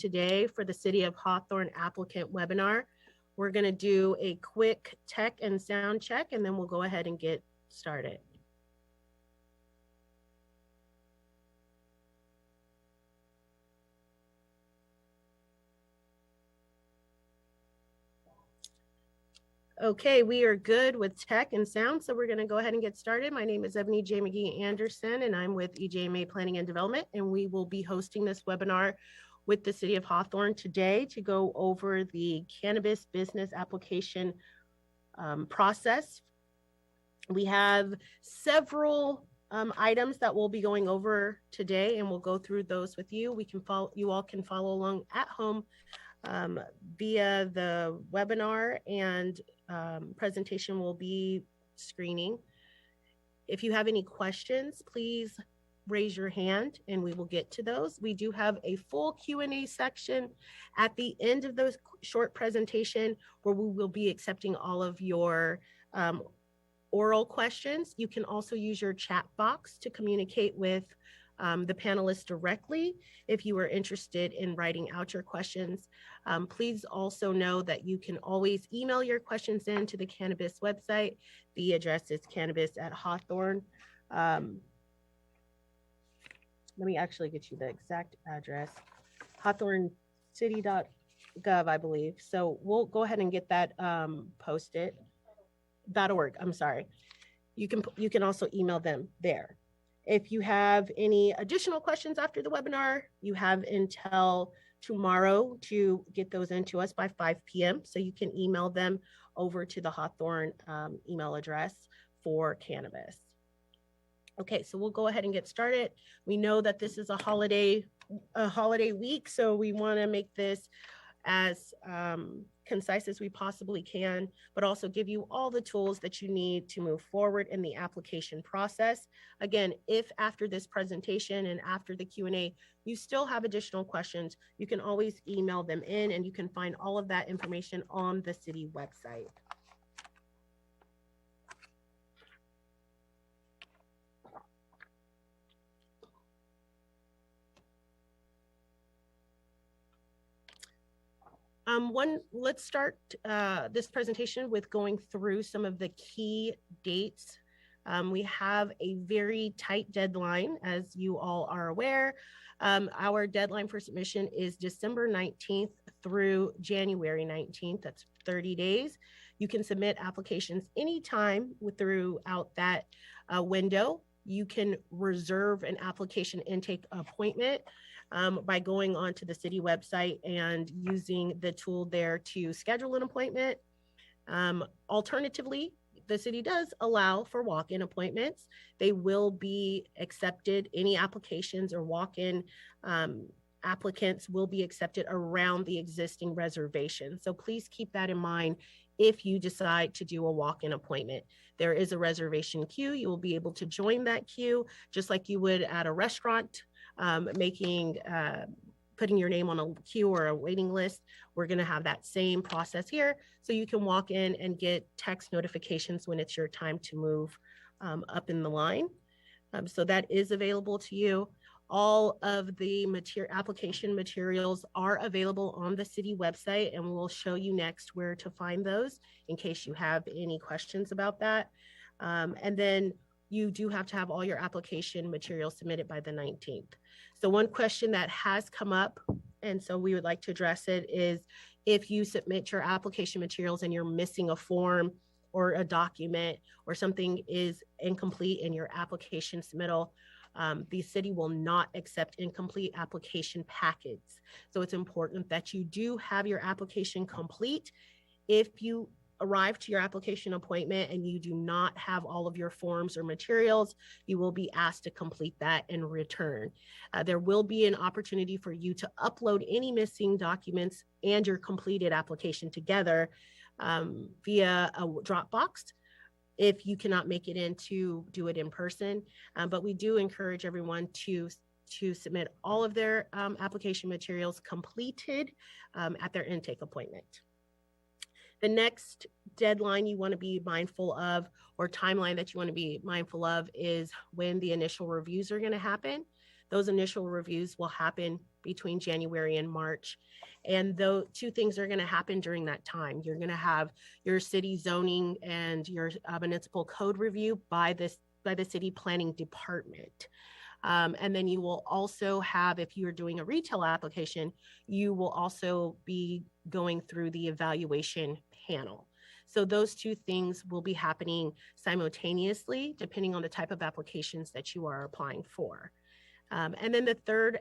today for the City of Hawthorne applicant webinar. We're going to do a quick tech and sound check, and then we'll go ahead and get started. Okay, we are good with tech and sound, so we're going to go ahead and get started. My name is Ebony J. McGee Anderson, and I'm with EJMA Planning and Development, and we will be hosting this webinar with the City of Hawthorne today to go over the cannabis business application process. We have several items that we'll be going over today, and we'll go through those with you. You all can follow along at home via the webinar, and presentation will be screening. If you have any questions, please raise your hand and we will get to those. We do have a full Q&A section at the end of those short presentation where we will be accepting all of your oral questions. You can also use your chat box to communicate with the panelists directly if you are interested in writing out your questions. Please also know that you can always email your questions in to the cannabis website. The address is cannabis@Hawthorne. Let me actually get you the exact address, hawthornecity.gov, I believe. So we'll go ahead and get that posted. .org, I'm sorry. You can also email them there. If you have any additional questions after the webinar, you have until tomorrow to get those into us by 5 p.m. So you can email them over to the Hawthorne email address for cannabis. Okay, so we'll go ahead and get started. We know that this is a holiday week, so we want to make this as concise as we possibly can, but also give you all the tools that you need to move forward in the application process. Again, if after this presentation and after the Q&A, you still have additional questions, you can always email them in, and you can find all of that information on the city website. Let's start this presentation with going through some of the key dates. We have a very tight deadline, as you all are aware. Our deadline for submission is December 19th through January 19th. That's 30 days. You can submit applications anytime throughout that window. You can reserve an application intake appointment by going onto the city website and using the tool there to schedule an appointment. Alternatively, the city does allow for walk-in appointments. They will be accepted. Any applications or walk-in applicants will be accepted around the existing reservation. So please keep that in mind if you decide to do a walk-in appointment. There is a reservation queue. You will be able to join that queue just like you would at a restaurant, putting your name on a queue or a waiting list. We're going to have that same process here, so you can walk in and get text notifications when it's your time to move up in the line. So that is available to you. All of the application materials are available on the city website, and we'll show you next where to find those in case you have any questions about that. And then you do have to have all your application materials submitted by the 19th. So one question that has come up, and so we would like to address it, is if you submit your application materials and you're missing a form or a document or something is incomplete in your application submittal, the city will not accept incomplete application packets. So it's important that you do have your application complete. If you arrive to your application appointment and you do not have all of your forms or materials, you will be asked to complete that and return. There will be an opportunity for you to upload any missing documents and your completed application together via a Dropbox if you cannot make it in to do it in person. But we do encourage everyone to submit all of their application materials completed at their intake appointment. The next deadline you want to be mindful of, or timeline that you want to be mindful of, is when the initial reviews are going to happen. Those initial reviews will happen between January and March. And though two things are going to happen during that time. You're going to have your city zoning and your municipal code review by the city planning department. And then you will also have, if you're doing a retail application, you will also be going through the evaluation panel. So those two things will be happening simultaneously, depending on the type of applications that you are applying for. And then the third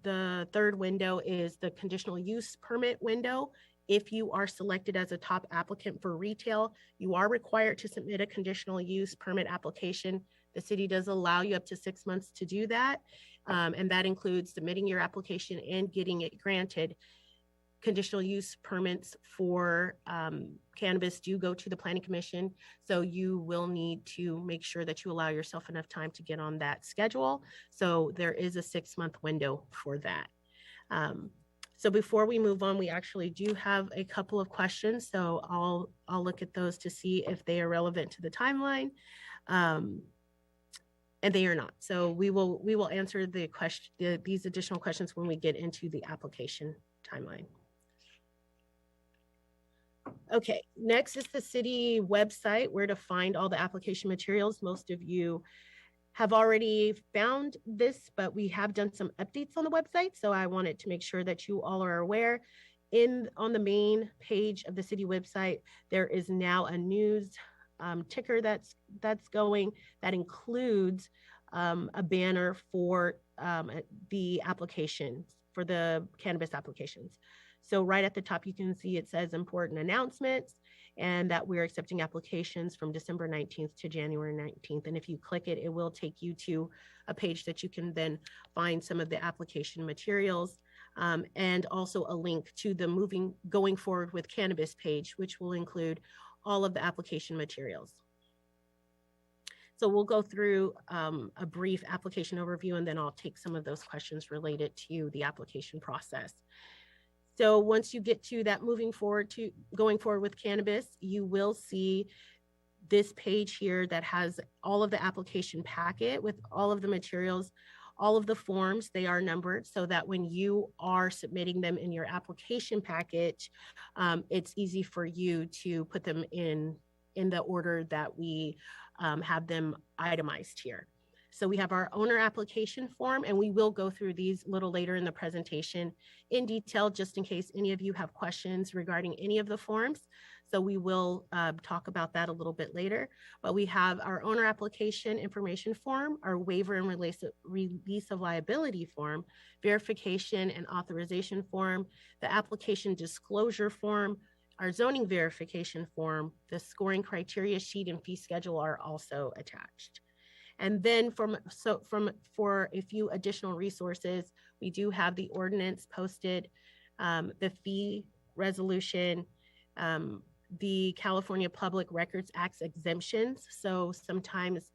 the third window is the conditional use permit window. If you are selected as a top applicant for retail, you are required to submit a conditional use permit application. The city does allow you up to 6 months to do that. And that includes submitting your application and getting it granted. Conditional use permits for cannabis do go to the Planning Commission. So you will need to make sure that you allow yourself enough time to get on that schedule. So there is a 6-month window for that. So before we move on, we actually do have a couple of questions. So I'll look at those to see if they are relevant to the timeline. And they are not. So we will answer these additional questions when we get into the application timeline. Okay, next is the city website, where to find all the application materials. Most of you have already found this, but we have done some updates on the website. So I wanted to make sure that you all are aware. On the main page of the city website, there is now a news ticker that's going that includes a banner for the applications, for the cannabis applications. So right at the top, you can see it says important announcements, and that we're accepting applications from December 19th to January 19th. And if you click it, it will take you to a page that you can then find some of the application materials, and also a link to the going forward with cannabis page, which will include all of the application materials. So we'll go through a brief application overview, and then I'll take some of those questions related to the application process. So once you get to that going forward with cannabis, you will see this page here that has all of the application packet with all of the materials, all of the forms. They are numbered so that when you are submitting them in your application package, it's easy for you to put them in the order that we have them itemized here. So we have our owner application form, and we will go through these a little later in the presentation in detail, just in case any of you have questions regarding any of the forms. So we will talk about that a little bit later. But we have our owner application information form, our waiver and release of liability form, verification and authorization form, the application disclosure form, our zoning verification form, the scoring criteria sheet and fee schedule are also attached. And then for a few additional resources, we do have the ordinance posted, the fee resolution, the California Public Records Act exemptions. So sometimes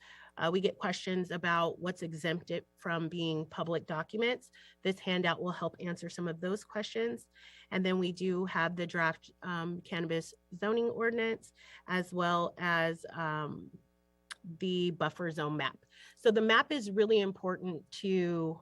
we get questions about what's exempted from being public documents. This handout will help answer some of those questions. And then we do have the draft cannabis zoning ordinance, as well as the buffer zone map. So the map is really important to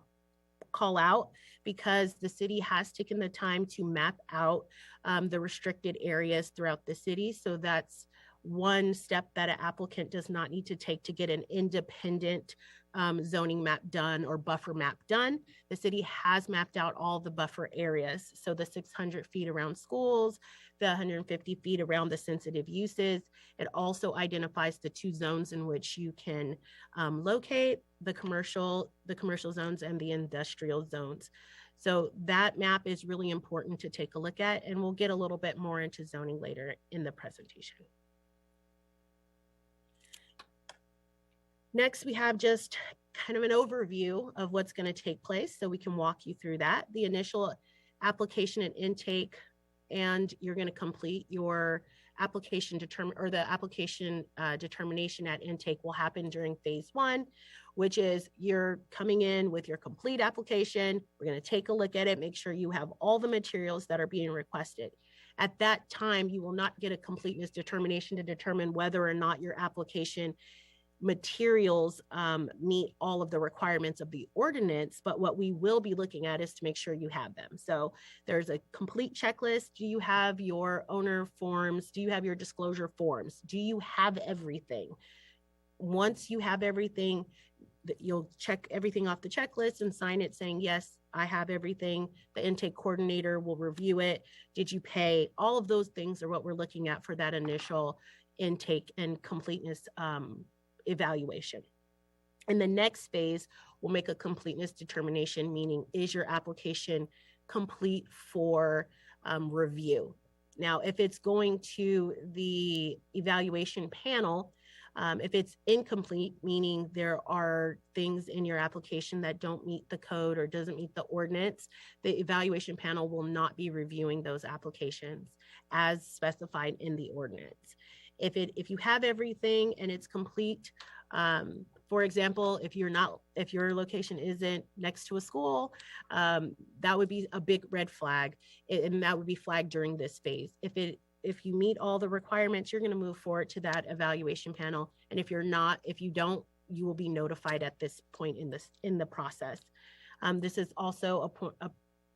call out because the city has taken the time to map out the restricted areas throughout the city. So that's one step that an applicant does not need to take to get an independent zoning map done or buffer map done. The city has mapped out all the buffer areas. So the 600 feet around schools, the 150 feet around the sensitive uses. It also identifies the 2 zones in which you can locate the commercial zones and the industrial zones. So that map is really important to take a look at, and we'll get a little bit more into zoning later in the presentation. Next, we have just kind of an overview of what's going to take place, so we can walk you through that. The initial application and intake, and you're going to complete your application determination at intake will happen during phase 1, which is you're coming in with your complete application. We're going to take a look at it, make sure you have all the materials that are being requested. At that time, you will not get a completeness determination to determine whether or not your application materials meet all of the requirements of the ordinance, but what we will be looking at is to make sure you have them. So there's a complete checklist. Do you have your owner forms? Do you have your disclosure forms? Do you have everything? Once you have everything, you'll check everything off the checklist and sign it saying, yes, I have everything. The intake coordinator will review it. Did you pay? All of those things are what we're looking at for that initial intake and completeness evaluation. In the next phase, we'll make a completeness determination, meaning is your application complete for review? Now, if it's going to the evaluation panel, if it's incomplete, meaning there are things in your application that don't meet the code or doesn't meet the ordinance, the evaluation panel will not be reviewing those applications as specified in the ordinance. If you have everything and it's complete, for example, if your location isn't next to a school, that would be a big red flag, and that would be flagged during this phase. If you meet all the requirements, you're going to move forward to that evaluation panel. And if you don't, you will be notified at this point in the process. This is also a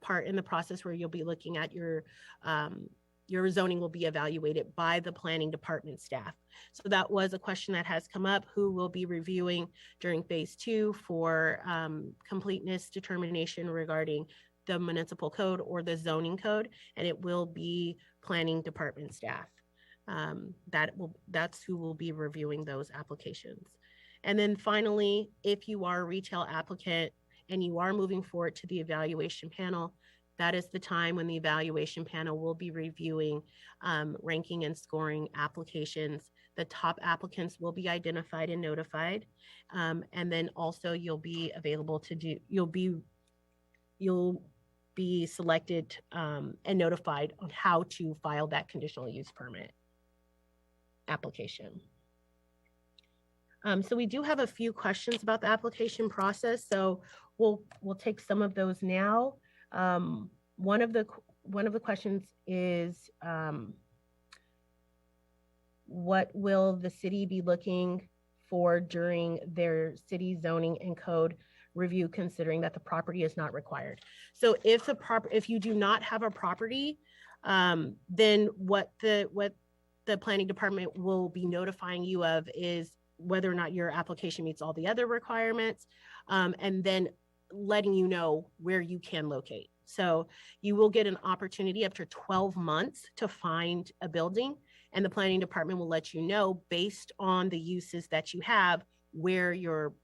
part in the process where you'll be looking at your zoning will be evaluated by the planning department staff. So that was a question that has come up, who will be reviewing during phase 2 for completeness determination regarding the municipal code or the zoning code, and it will be planning department staff. That's who will be reviewing those applications. And then finally, if you are a retail applicant and you are moving forward to the evaluation panel, that is the time when the evaluation panel will be reviewing ranking and scoring applications. The top applicants will be identified and notified. And then also you'll be selected and notified on how to file that conditional use permit application. So we do have a few questions about the application process. So we'll take some of those now. One of the questions is, what will the city be looking for during their city zoning and code review, considering that the property is not required? So if you do not have a property, then what the planning department will be notifying you of is whether or not your application meets all the other requirements, and then letting you know where you can locate. So you will get an opportunity after 12 months to find a building, and the planning department will let you know, based on the uses that you have, where your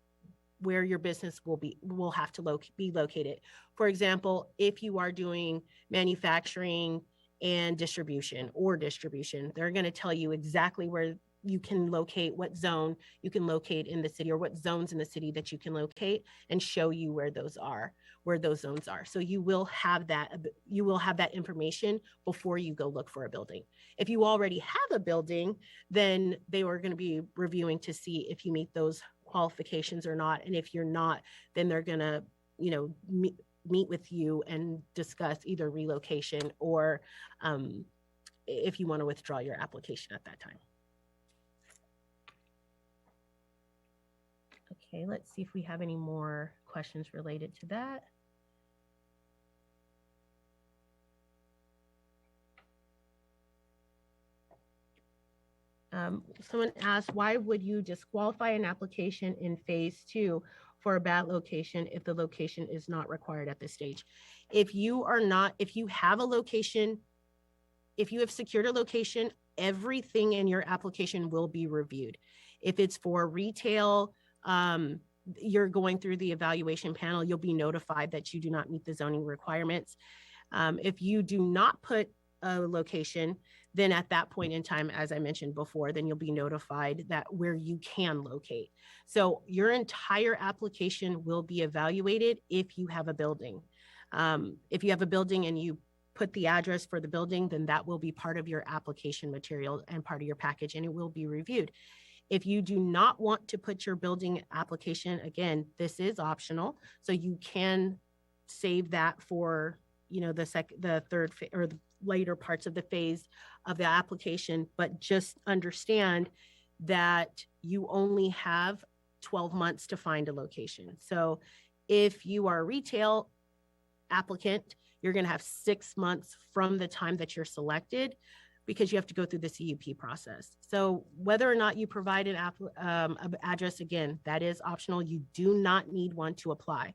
business will have to be located. For example, if you are doing manufacturing and distribution, they're going to tell you exactly where you can locate, what zone you can locate in the city, or what zones in the city that you can locate, and show you where those zones are. So you will have that information before you go look for a building. If you already have a building, then they are going to be reviewing to see if you meet those qualifications or not. And if you're not, then they're going to, meet with you and discuss either relocation or if you want to withdraw your application at that time. Okay, let's see if we have any more questions related to that. Someone asked, why would you disqualify an application in phase 2 for a bad location if the location is not required at this stage? If you have a location, if you have secured a location, everything in your application will be reviewed. If it's for retail, you're going through the evaluation panel, you'll be notified that you do not meet the zoning requirements. If you do not put a location, then at that point in time, as I mentioned before, then you'll be notified that where you can locate. So your entire application will be evaluated if you have a building. If you have a building and you put the address for the building, then that will be part of your application material and part of your package, and it will be reviewed. If you do not want to put your building application, again, this is optional, so you can save that for the third or the later parts of the phase of the application. But just understand that you only have 12 months to find a location. So if you are a retail applicant, you're going to have 6 months from the time that you're selected, because you have to go through the CUP process. So whether or not you provide an address, again, that is optional. You do not need one to apply.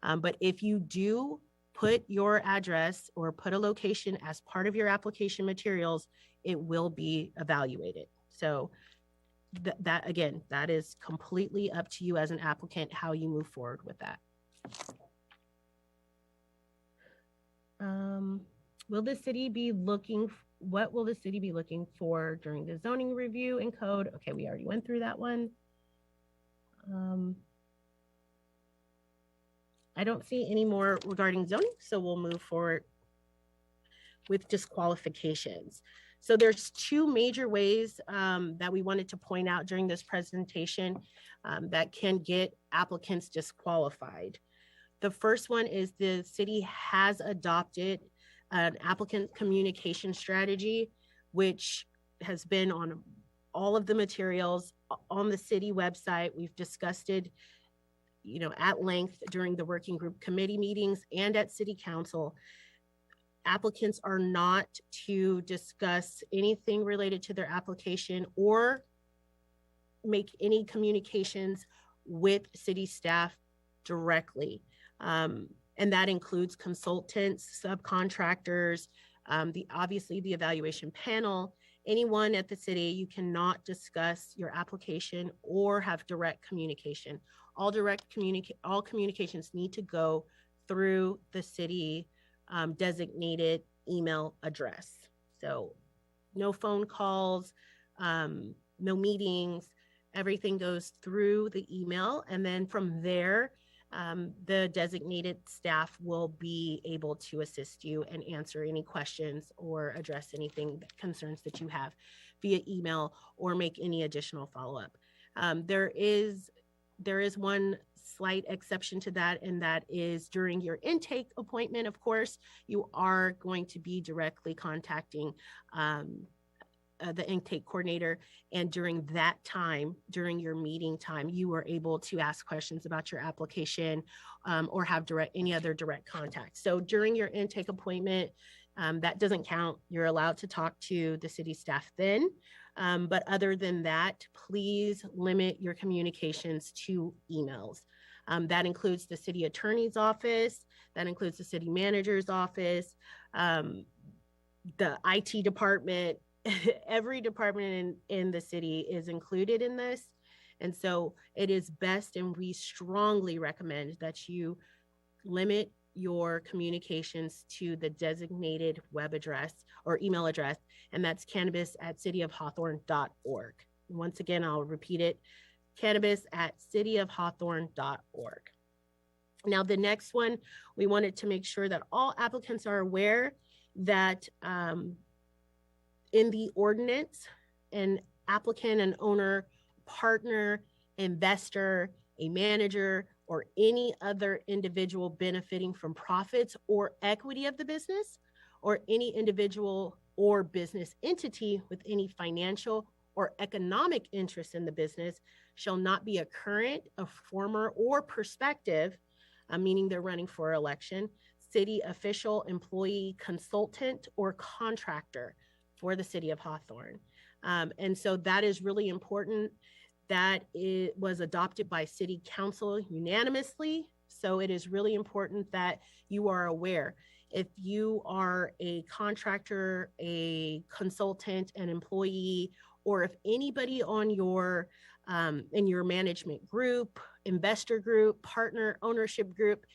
But if you do put your address or put a location as part of your application materials, it will be evaluated. So that again, that is completely up to you as an applicant, how you move forward with that. Will the city be looking, what will the city be looking for during the zoning review and code? Okay, we already went through that one. I don't see any more regarding zoning, so we'll move forward with disqualifications. So there's two major ways that we wanted to point out during this presentation that can get applicants disqualified. The first one is the city has adopted an applicant communication strategy, which has been on all of the materials on the city website. We've discussed it, you know, at length during the working group committee meetings and at city council. Applicants are not to discuss anything related to their application or make any communications with city staff directly. And that includes consultants, subcontractors, obviously the evaluation panel, anyone at the city. You cannot discuss your application or have direct communication. All communications need to go through the city designated email address. So no phone calls, no meetings, everything goes through the email. And then from there, the designated staff will be able to assist you and answer any questions or address anything concerns that you have via email or make any additional follow-up. There is one slight exception to that, and that is during your intake appointment. Of course, you are going to be directly contacting the intake coordinator, and during that time, during your meeting time, you are able to ask questions about your application or have any other direct contact. So during your intake appointment, that doesn't count. You're allowed to talk to the city staff then. But other than that, please limit your communications to emails. That includes the city attorney's office, that includes the city manager's office, the IT department. Every department in the city is included in this. And so it is best, and we strongly recommend that you limit your communications to the designated web address or email address, and that's cannabis@cityofhawthorne.org. Once again, I'll repeat it, cannabis@cityofhawthorne.org. Now, the next one, we wanted to make sure that all applicants are aware that in the ordinance, an applicant, an owner, partner, investor, a manager, or any other individual benefiting from profits or equity of the business, or any individual or business entity with any financial or economic interest in the business shall not be a current, a former, or prospective, meaning they're running for election, city official, employee, consultant, or contractor for the city of Hawthorne. And so that is really important. That it was adopted by city council unanimously. So it is really important that you are aware. If you are a contractor, a consultant, an employee, or if anybody on your in your management group, investor group, partner, ownership group,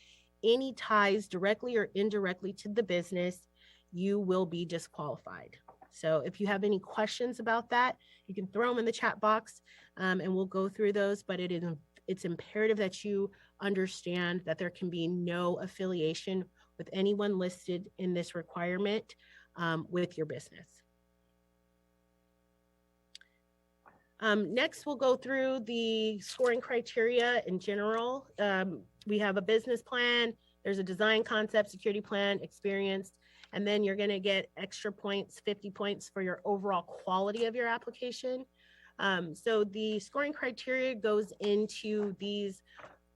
any ties directly or indirectly to the business, you will be disqualified. So if you have any questions about that, you can throw them in the chat box and we'll go through those. But it's imperative that you understand that there can be no affiliation with anyone listed in this requirement with your business. Next, we'll go through the scoring criteria in general. We have a business plan, there's a design concept, security plan, experience, and then you're gonna get extra points, 50 points for your overall quality of your application. So the scoring criteria goes into these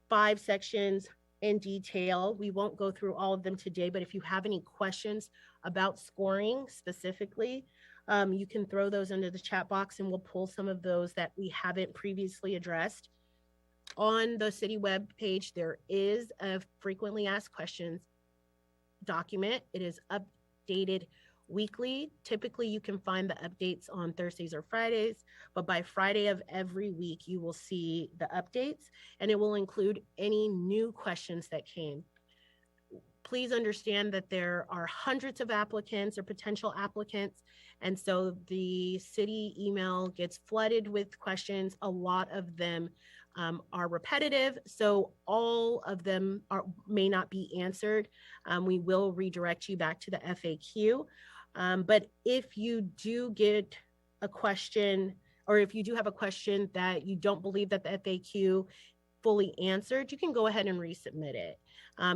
5 sections in detail. We won't go through all of them today, but if you have any questions about scoring specifically, you can throw those into the chat box and we'll pull some of those that we haven't previously addressed. On the city web page, there is a frequently asked questions document. It is updated weekly. Typically, you can find the updates on Thursdays or Fridays, but by Friday of every week, you will see the updates and it will include any new questions that came. Please understand that there are hundreds of applicants or potential applicants. And so the city email gets flooded with questions. A lot of them are repetitive. So all of them may not be answered. We will redirect you back to the FAQ. But if you do get a question, or if you do have a question that you don't believe that the FAQ fully answered, you can go ahead and resubmit it.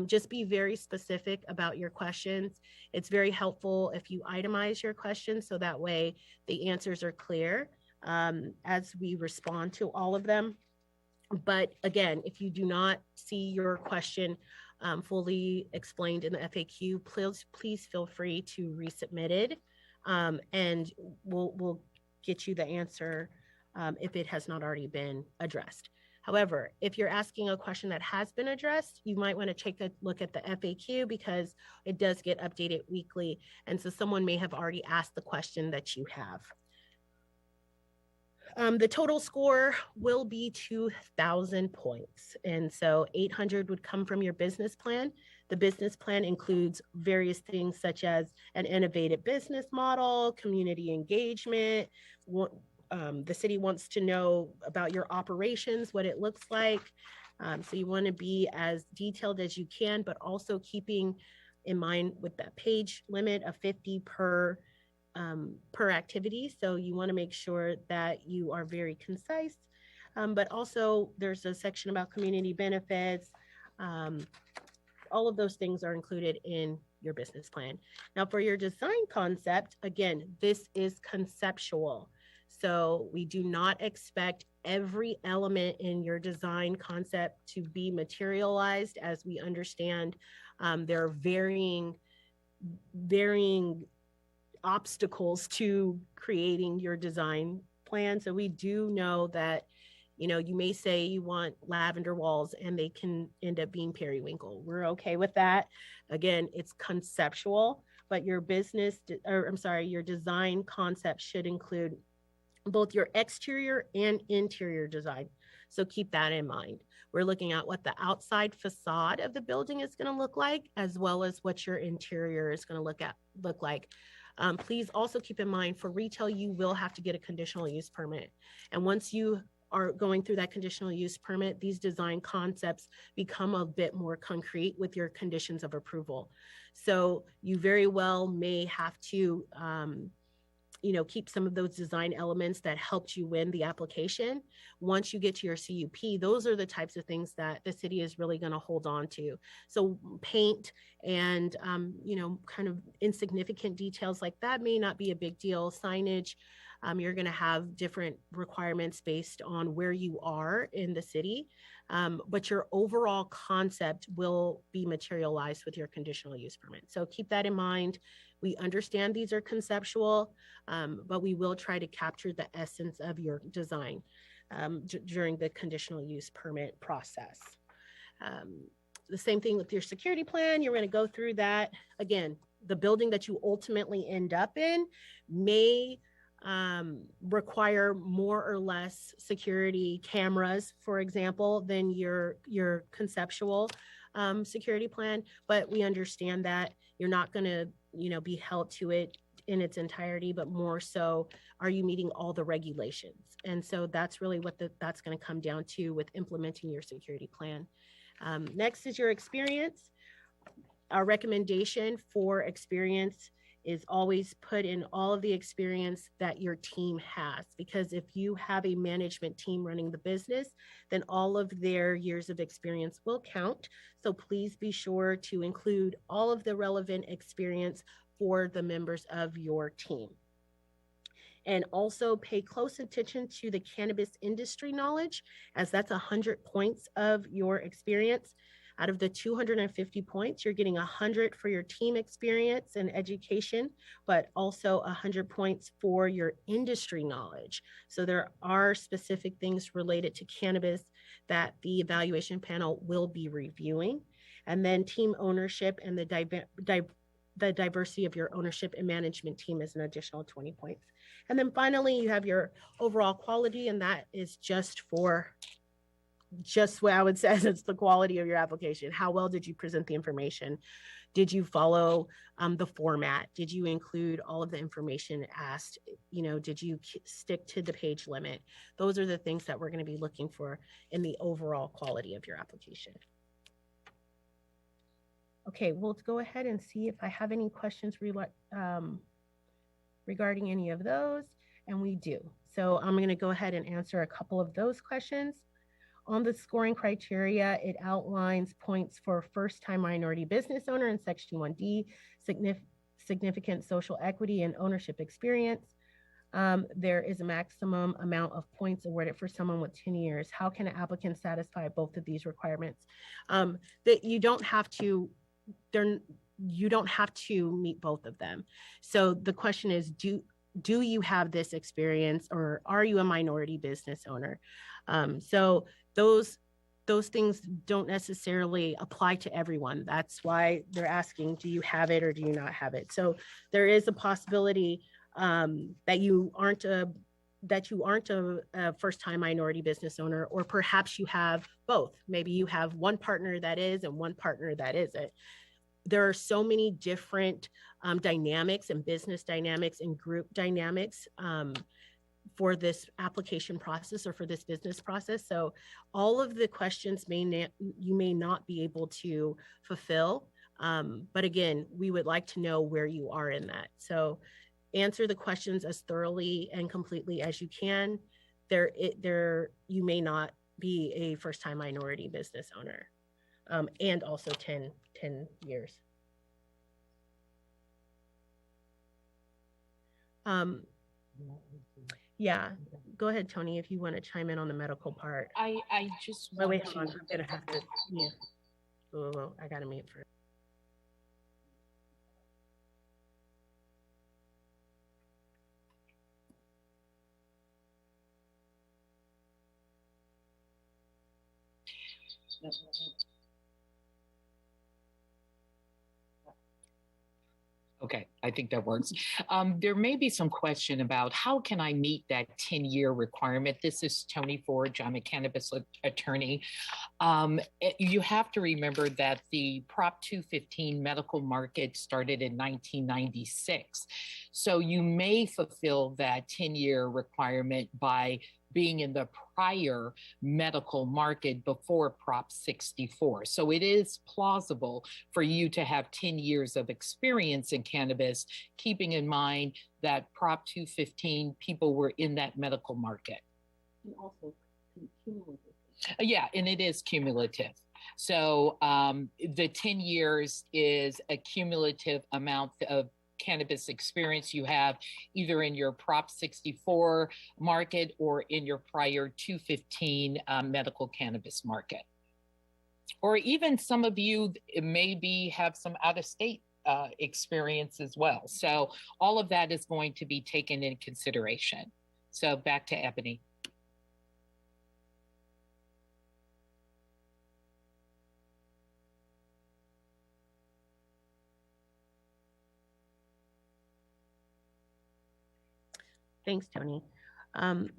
Just be very specific about your questions. It's very helpful if you itemize your questions so that way the answers are clear as we respond to all of them. But again, if you do not see your question fully explained in the FAQ, please feel free to resubmit it and we'll get you the answer if it has not already been addressed. However, if you're asking a question that has been addressed, you might want to take a look at the FAQ because it does get updated weekly. And so someone may have already asked the question that you have. The total score will be 2,000 points. And so 800 would come from your business plan. The business plan includes various things such as an innovative business model, community engagement. The city wants to know about your operations, what it looks like. So you want to be as detailed as you can, but also keeping in mind with that page limit of 50 per activity. So you want to make sure that you are very concise, but also there's a section about community benefits. All of those things are included in your business plan. Now for your design concept, again, this is conceptual. So we do not expect every element in your design concept to be materialized. As we understand, there are varying obstacles to creating your design plan. So we do know that, you know, you may say you want lavender walls and they can end up being periwinkle. We're okay with that. Again, it's conceptual, but your your design concept should include both your exterior and interior design. So keep that in mind. We're looking at what the outside facade of the building is going to look like, as well as what your interior is going to look like. Please also keep in mind for retail, you will have to get a conditional use permit. And once you are going through that conditional use permit, these design concepts become a bit more concrete with your conditions of approval. So you very well may have to, keep some of those design elements that helped you win the application. Once you get to your CUP, those are the types of things that the city is really going to hold on to. So paint and, kind of insignificant details like that may not be a big deal. Signage, you're going to have different requirements based on where you are in the city, but your overall concept will be materialized with your conditional use permit. So keep that in mind. We understand these are conceptual, but we will try to capture the essence of your design during the conditional use permit process. The same thing with your security plan. You're going to go through that. Again, the building that you ultimately end up in may require more or less security cameras, for example, than your conceptual security plan. But we understand that you're not going to be held to it in its entirety, but more so, are you meeting all the regulations? And so that's really what that's going to come down to with implementing your security plan. Next is your experience. Our recommendation for experience is always put in all of the experience that your team has, because if you have a management team running the business, then all of their years of experience will count. So please be sure to include all of the relevant experience for the members of your team. And also pay close attention to the cannabis industry knowledge, as that's 100 points of your experience. Out of the 250 points, you're getting 100 for your team experience and education, but also 100 points for your industry knowledge. So there are specific things related to cannabis that the evaluation panel will be reviewing. And then team ownership and the diversity of your ownership and management team is an additional 20 points. And then finally, you have your overall quality, and that is just what I would say, it's the quality of your application. How well did you present the information? Did you follow the format? Did you include all of the information asked? Did you stick to the page limit? Those are the things that we're going to be looking for in the overall quality of your application. Okay, we'll go ahead and see if I have any questions regarding any of those, and we do. So I'm going to go ahead and answer a couple of those questions. On the scoring criteria, it outlines points for first-time minority business owner in Section 1D, significant social equity and ownership experience. There is a maximum amount of points awarded for someone with 10 years. How can an applicant satisfy both of these requirements? That you don't have to meet both of them. So the question is, do you have this experience, or are you a minority business owner? So those things don't necessarily apply to everyone. That's why they're asking, do you have it or do you not have it? So there is a possibility that you aren't a first-time minority business owner, or perhaps you have both. Maybe you have one partner that is and one partner that isn't. There are so many different dynamics and business dynamics and group dynamics for this application process or for this business process. So all of the questions you may not be able to fulfill. But again, we would like to know where you are in that. So answer the questions as thoroughly and completely as you can. You may not be a first-time minority business owner, and also 10 years. Yeah, go ahead, Tony, if you want to chime in on the medical part. I just wait, hold on. I'm gonna have to, yeah. Whoa, I gotta mute for. Okay, I think that works. There may be some question about how can I meet that 10-year requirement? This is Tony Forge. I'm a cannabis attorney. You have to remember that the Prop 215 medical market started in 1996. So you may fulfill that 10-year requirement by being in the prior medical market before Prop 64. So it is plausible for you to have 10 years of experience in cannabis, keeping in mind that Prop 215, people were in that medical market. And also cumulative. Yeah, and it is cumulative. So the 10 years is a cumulative amount of cannabis experience you have either in your Prop 64 market or in your prior 215 medical cannabis market. Or even some of you maybe have some out-of-state experience as well. So all of that is going to be taken in consideration. So back to Ebony. Thanks, Tony.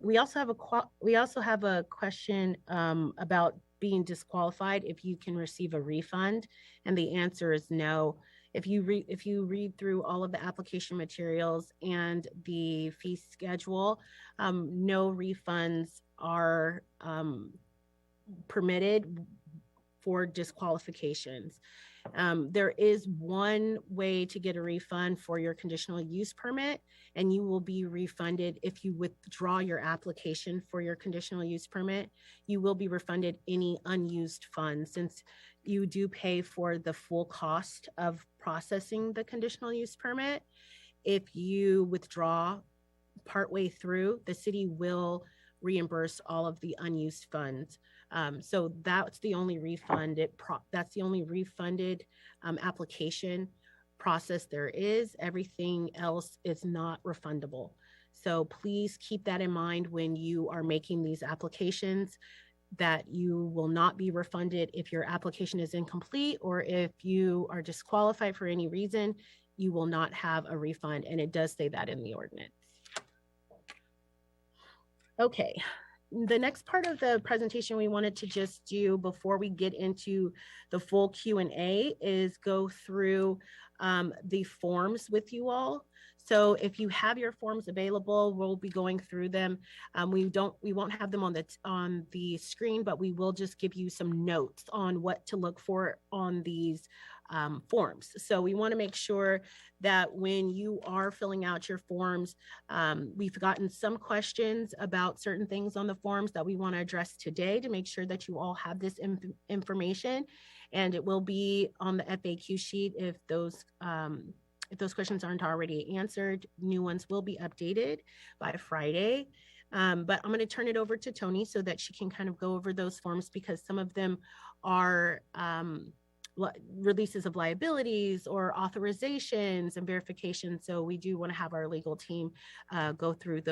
We also have a question about being disqualified if you can receive a refund, and the answer is no. If you read through all of the application materials and the fee schedule, no refunds are permitted for disqualifications. There is one way to get a refund for your conditional use permit, and you will be refunded if you withdraw your application for your conditional use permit. You will be refunded any unused funds, since you do pay for the full cost of processing the conditional use permit. If you withdraw partway through, the city will reimburse all of the unused funds. So that's the only that's the only refunded application process there is. Everything else is not refundable. So please keep that in mind when you are making these applications, that you will not be refunded if your application is incomplete, or if you are disqualified for any reason, you will not have a refund. And it does say that in the ordinance. Okay, the next part of the presentation we wanted to just do before we get into the full Q&A is go through the forms with you all. So if you have your forms available, we'll be going through them. We won't have them on the screen, but we will just give you some notes on what to look for on these forms. So we want to make sure that when you are filling out your forms, we've gotten some questions about certain things on the forms that we want to address today to make sure that you all have this information, and it will be on the FAQ sheet if those questions aren't already answered. New ones will be updated by Friday. But I'm going to turn it over to Tony so that she can kind of go over those forms, because some of them are releases of liabilities or authorizations and verifications. So we do want to have our legal team go through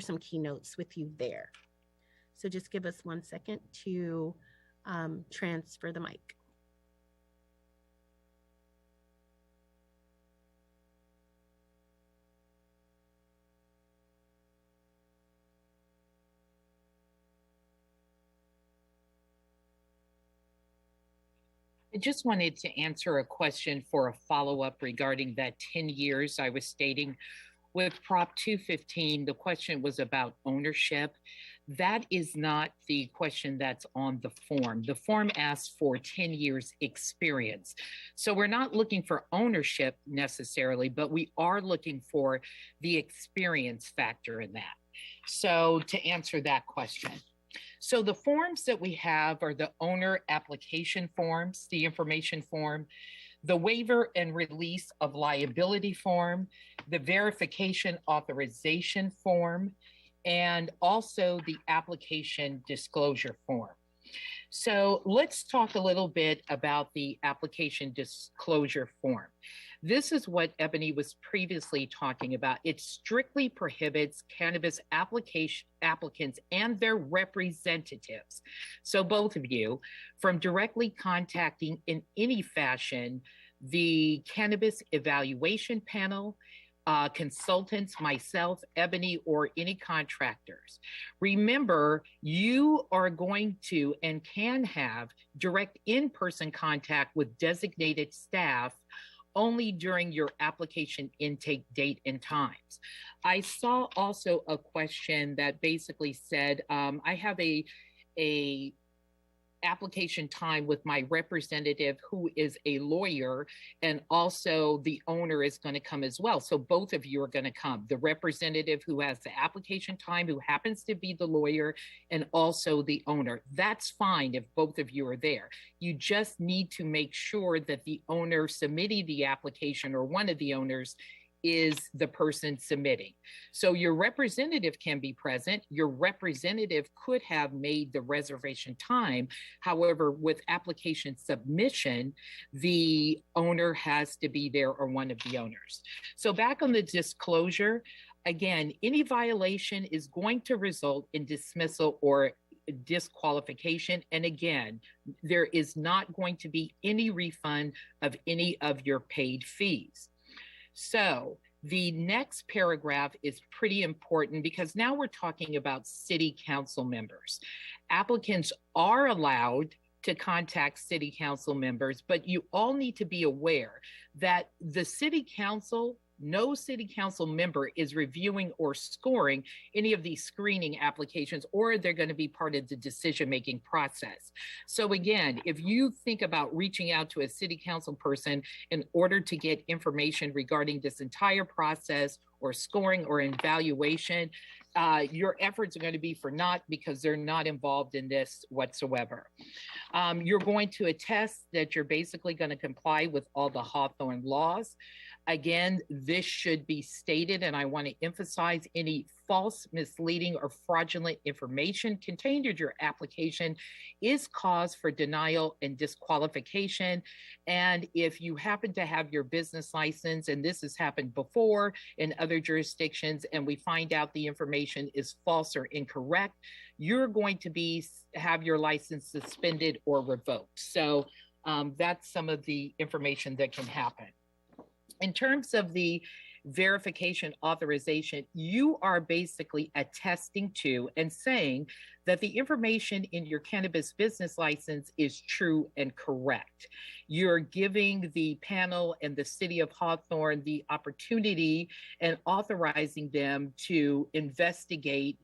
some keynotes with you there. So just give us 1 second to transfer the mic. I just wanted to answer a question for a follow-up regarding that 10 years I was stating. With Prop 215, the question was about ownership. That is not the question that's on the form. The form asks for 10 years experience. So we're not looking for ownership necessarily, but we are looking for the experience factor in that. So to answer that question. So the forms that we have are the owner application forms, the information form, the waiver and release of liability form, the verification authorization form, and also the application disclosure form. So let's talk a little bit about the application disclosure form. This is what Ebony was previously talking about. It strictly prohibits cannabis applicants and their representatives, so both of you, from directly contacting in any fashion the cannabis evaluation panel, consultants, myself, Ebony, or any contractors. Remember, you are going to and can have direct in-person contact with designated staff only during your application intake date and times. I saw also a question that basically said, I have a application time with my representative who is a lawyer, and also the owner is going to come as well. So both of you are going to come. The representative who has the application time, who happens to be the lawyer, and also the owner. That's fine if both of you are there. You just need to make sure that the owner submitting the application, or one of the owners, is the person submitting. So your representative can be present. Your representative could have made the reservation time. However, with application submission, the owner has to be there, or one of the owners. So back on the disclosure, again, any violation is going to result in dismissal or disqualification. And again, there is not going to be any refund of any of your paid fees. So the next paragraph is pretty important, because now we're talking about city council members. Applicants are allowed to contact city council members, but you all need to be aware that the city council, no city council member is reviewing or scoring any of these screening applications, or they're going to be part of the decision-making process. So again, if you think about reaching out to a city council person in order to get information regarding this entire process, or scoring or evaluation, your efforts are going to be for naught, because they're not involved in this whatsoever. You're going to attest that you're basically going to comply with all the Hawthorne laws. Again, this should be stated, and I want to emphasize any false, misleading, or fraudulent information contained in your application is cause for denial and disqualification. And if you happen to have your business license, and this has happened before in other jurisdictions, and we find out the information is false or incorrect, you're going to have your license suspended or revoked. So that's some of the information that can happen. In terms of the verification authorization, you are basically attesting to and saying that the information in your cannabis business license is true and correct. You're giving the panel and the city of Hawthorne the opportunity and authorizing them to investigate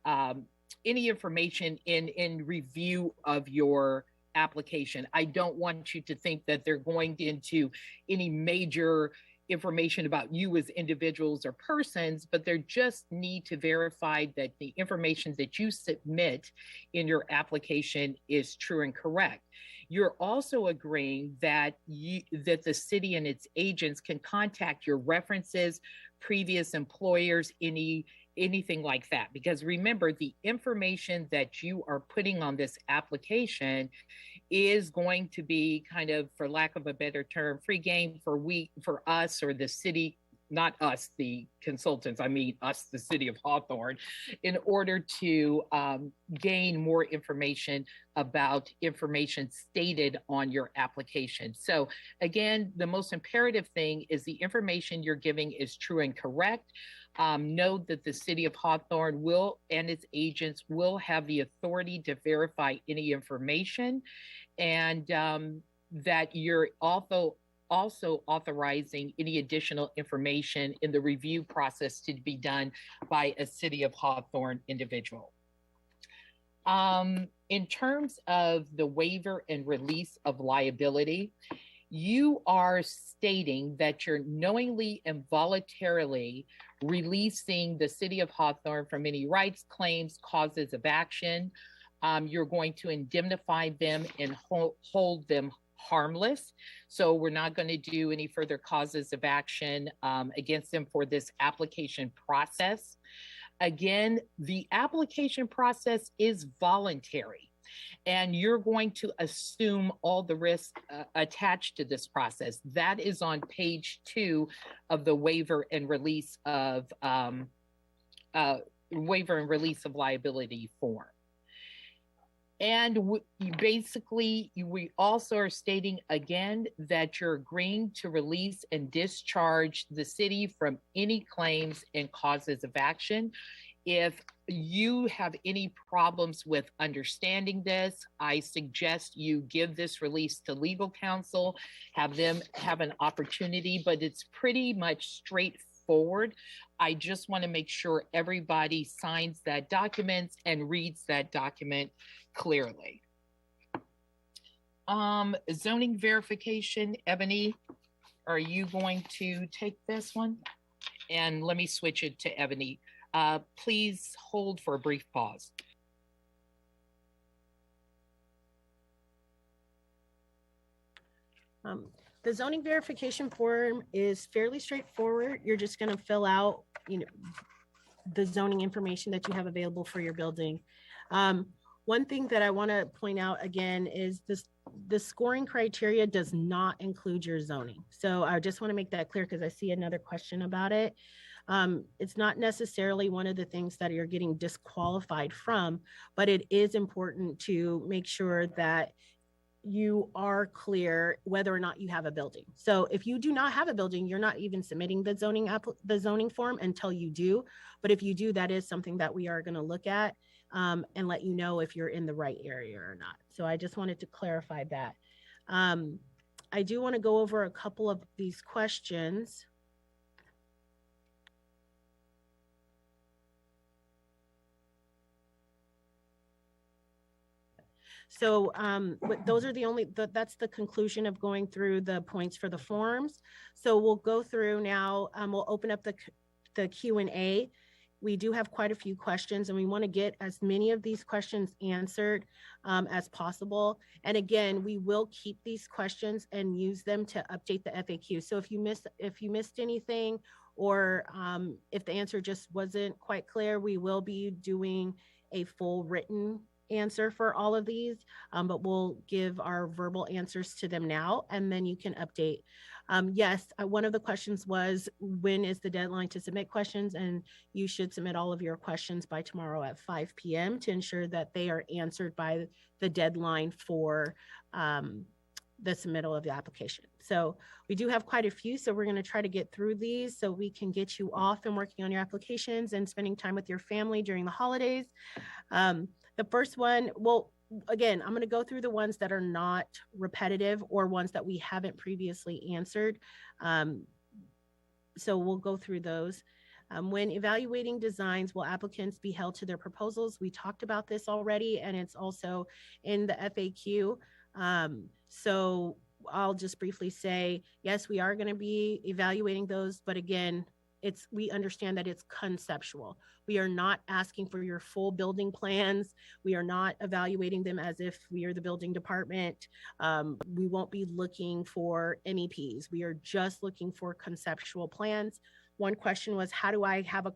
any information in review of your application. I don't want you to think that they're going into any major information about you as individuals or persons, but they just need to verify that the information that you submit in your application is true and correct. You're also agreeing that that the city and its agents can contact your references, previous employers, anything like that. Because remember, the information that you are putting on this application is going to be kind of, for lack of a better term, free game for us or the city, not us, the consultants, I mean us, the city of Hawthorne, in order to gain more information about information stated on your application. So again, the most imperative thing is the information you're giving is true and correct. Know that the city of Hawthorne will and its agents will have the authority to verify any information, and that you're also authorizing any additional information in the review process to be done by a city of Hawthorne individual. In terms of the waiver and release of liability, you are stating that you're knowingly and voluntarily releasing the city of Hawthorne from any rights, claims, causes of action. You're going to indemnify them and hold them harmless. So we're not going to do any further causes of action against them for this application process. Again, the application process is voluntary, and you're going to assume all the risks attached to this process. That is on page 2 of the waiver and release of liability form. And basically, we also are stating again that you're agreeing to release and discharge the city from any claims and causes of action. If you have any problems with understanding this, I suggest you give this release to legal counsel, have them have an opportunity, but it's pretty much straightforward. I just want to make sure everybody signs that document and reads that document clearly. Zoning verification, Ebony, are you going to take this one? And let me switch it to Ebony. Please hold for a brief pause. The zoning verification form is fairly straightforward. You're just going to fill out, the zoning information that you have available for your building. One thing that I want to point out again is the scoring criteria does not include your zoning. So I just want to make that clear because I see another question about it. It's not necessarily one of the things that you're getting disqualified from, but it is important to make sure that you are clear whether or not you have a building. So if you do not have a building, you're not even submitting the zoning form until you do. But if you do, that is something that we are going to look at and let you know if you're in the right area or not. So I just wanted to clarify that. I do want to go over a couple of these questions. So those are that's the conclusion of going through the points for the forms. So we'll go through now, we'll open up the Q&A. we do have quite a few questions, and we want to get as many of these questions answered as possible. And again, we will keep these questions and use them to update the FAQ. So if you missed anything, or if the answer just wasn't quite clear, we will be doing a full written answer for all of these, but we'll give our verbal answers to them now, and then you can update. Yes, one of the questions was, when is the deadline to submit questions? And you should submit all of your questions by tomorrow at 5 p.m. to ensure that they are answered by the deadline for the submittal of the application. So we do have quite a few, so we're going to try to get through these so we can get you off and working on your applications and spending time with your family during the holidays. The first one, well, again, I'm going to go through the ones that are not repetitive or ones that we haven't previously answered. So we'll go through those. When evaluating designs, will applicants be held to their proposals? We talked about this already, and it's also in the FAQ. So I'll just briefly say, yes, we are going to be evaluating those, but again, we understand that it's conceptual. We are not asking for your full building plans. We are not evaluating them as if we are the building department. We won't be looking for MEPs. We are just looking for conceptual plans. One question was, how do I have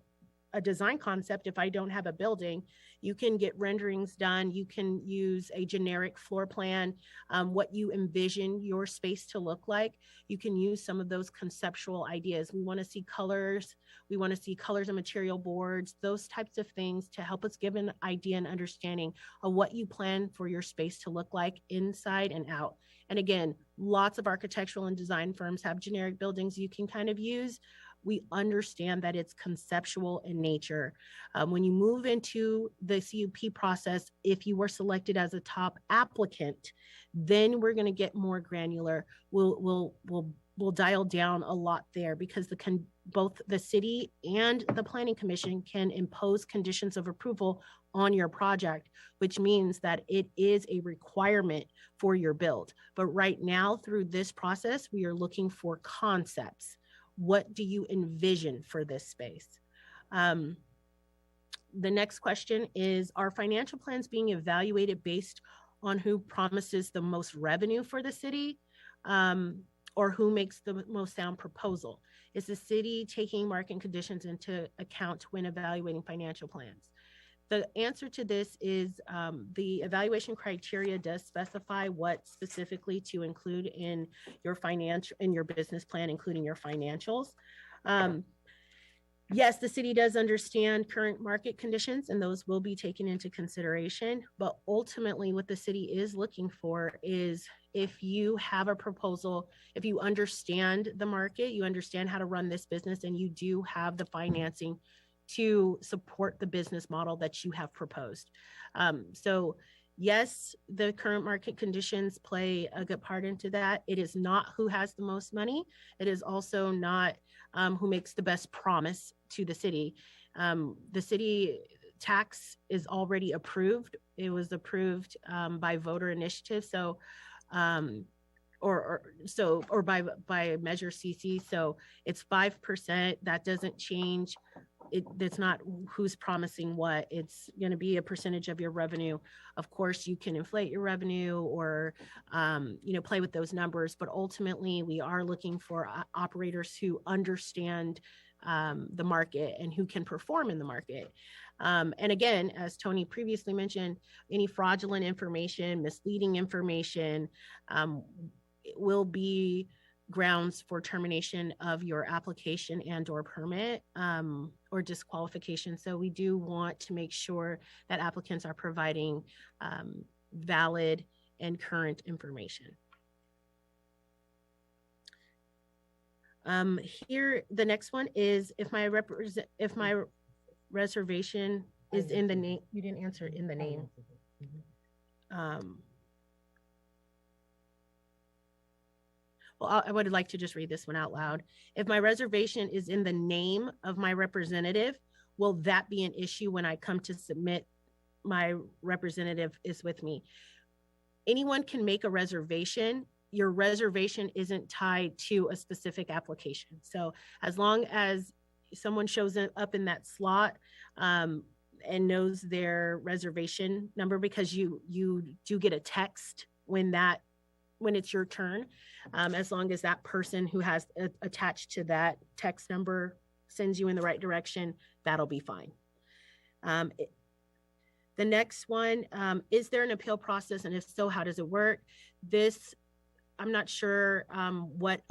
a design concept if I don't have a building? You can get renderings done. You can use a generic floor plan, what you envision your space to look like. You can use some of those conceptual ideas. We want to see colors. We want to see colors and material boards, those types of things to help us give an idea and understanding of what you plan for your space to look like inside and out. And again, lots of architectural and design firms have generic buildings you can kind of use. We understand that it's conceptual in nature. When you move into the CUP process, if you were selected as a top applicant, then we're going to get more granular. We'll dial down a lot there, because both the city and the planning commission can impose conditions of approval on your project, which means that it is a requirement for your build. But right now, through this process, we are looking for concepts. What do you envision for this space? The next question is, are financial plans being evaluated based on who promises the most revenue for the city, or who makes the most sound proposal? Is the city taking market conditions into account when evaluating financial plans? The answer to this is the evaluation criteria does specify what specifically to include in your business plan, including your financials. Yes, the city does understand current market conditions, and those will be taken into consideration. But ultimately, what the city is looking for is, if you have a proposal, if you understand the market, you understand how to run this business, and you do have the financing to support the business model that you have proposed. So yes, the current market conditions play a good part into that. It is not who has the most money. It is also not who makes the best promise to the city. The city tax is already approved. It was approved by voter initiative. So or by Measure CC. So it's 5%. That doesn't change. It's not who's promising what. It's going to be a percentage of your revenue. Of course, you can inflate your revenue or play with those numbers, but ultimately we are looking for operators who understand the market and who can perform in the market. And again, as Tony previously mentioned, any fraudulent information, misleading information will be grounds for termination of your application and or permit or disqualification. So we do want to make sure that applicants are providing valid and current information. Here, the next one is, if my reservation is in the name, you didn't answer in the name. Well, I would like to just read this one out loud. If my reservation is in the name of my representative, will that be an issue when I come to submit my representative is with me? Anyone can make a reservation. Your reservation isn't tied to a specific application. So as long as someone shows up in that slot and knows their reservation number, because you do get a text when it's your turn, as long as that person who has attached to that text number sends you in the right direction, that'll be fine. The next one, is there an appeal process? And if so, how does it work? This, I'm not sure what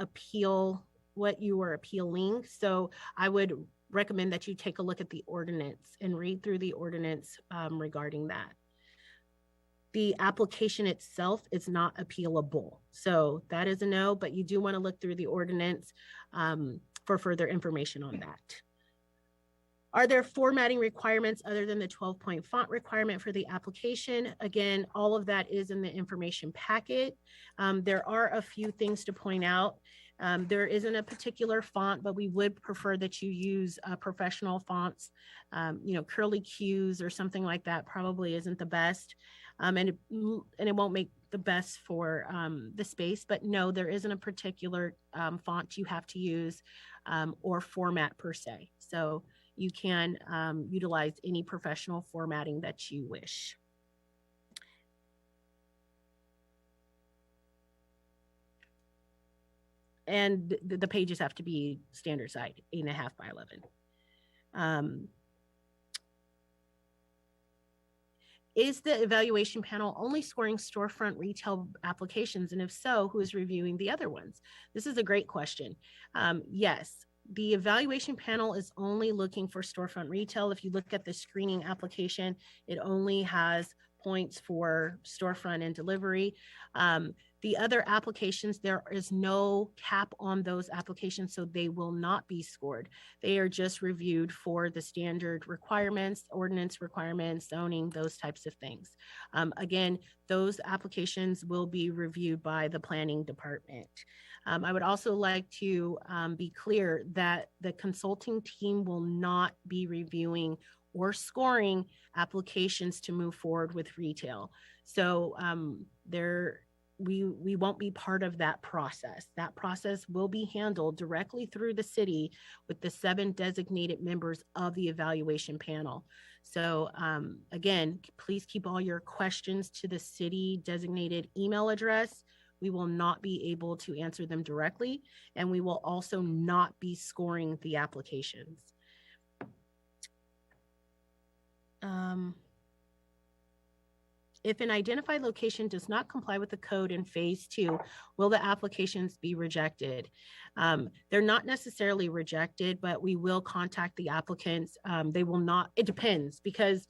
you are appealing. So I would recommend that you take a look at the ordinance and read through the ordinance regarding that. The application itself is not appealable. So that is a no, but you do want to look through the ordinance for further information on that. Are there formatting requirements other than the 12-point font requirement for the application? Again, all of that is in the information packet. There are a few things to point out. There isn't a particular font, but we would prefer that you use professional fonts. Curly Q's or something like that probably isn't the best. And it won't make the best for the space, but no, there isn't a particular font you have to use or format per se. So you can utilize any professional formatting that you wish. And the pages have to be standard size, 8.5 by 11. Is the evaluation panel only scoring storefront retail applications? And if so, who is reviewing the other ones? This is a great question. Yes, the evaluation panel is only looking for storefront retail. If you look at the screening application, it only has points for storefront and delivery. The other applications, there is no cap on those applications, so they will not be scored. They are just reviewed for the standard requirements, ordinance requirements, zoning, those types of things. Again, those applications will be reviewed by the planning department. I would also like to be clear that the consulting team will not be reviewing or scoring applications to move forward with retail. So we won't be part of that process. That process will be handled directly through the city with the 7 designated members of the evaluation panel. So again, please keep all your questions to the city designated email address. We will not be able to answer them directly, and we will also not be scoring the applications. If an identified location does not comply with the code in phase 2, will the applications be rejected? They're not necessarily rejected, but we will contact the applicants. They will not, it depends, because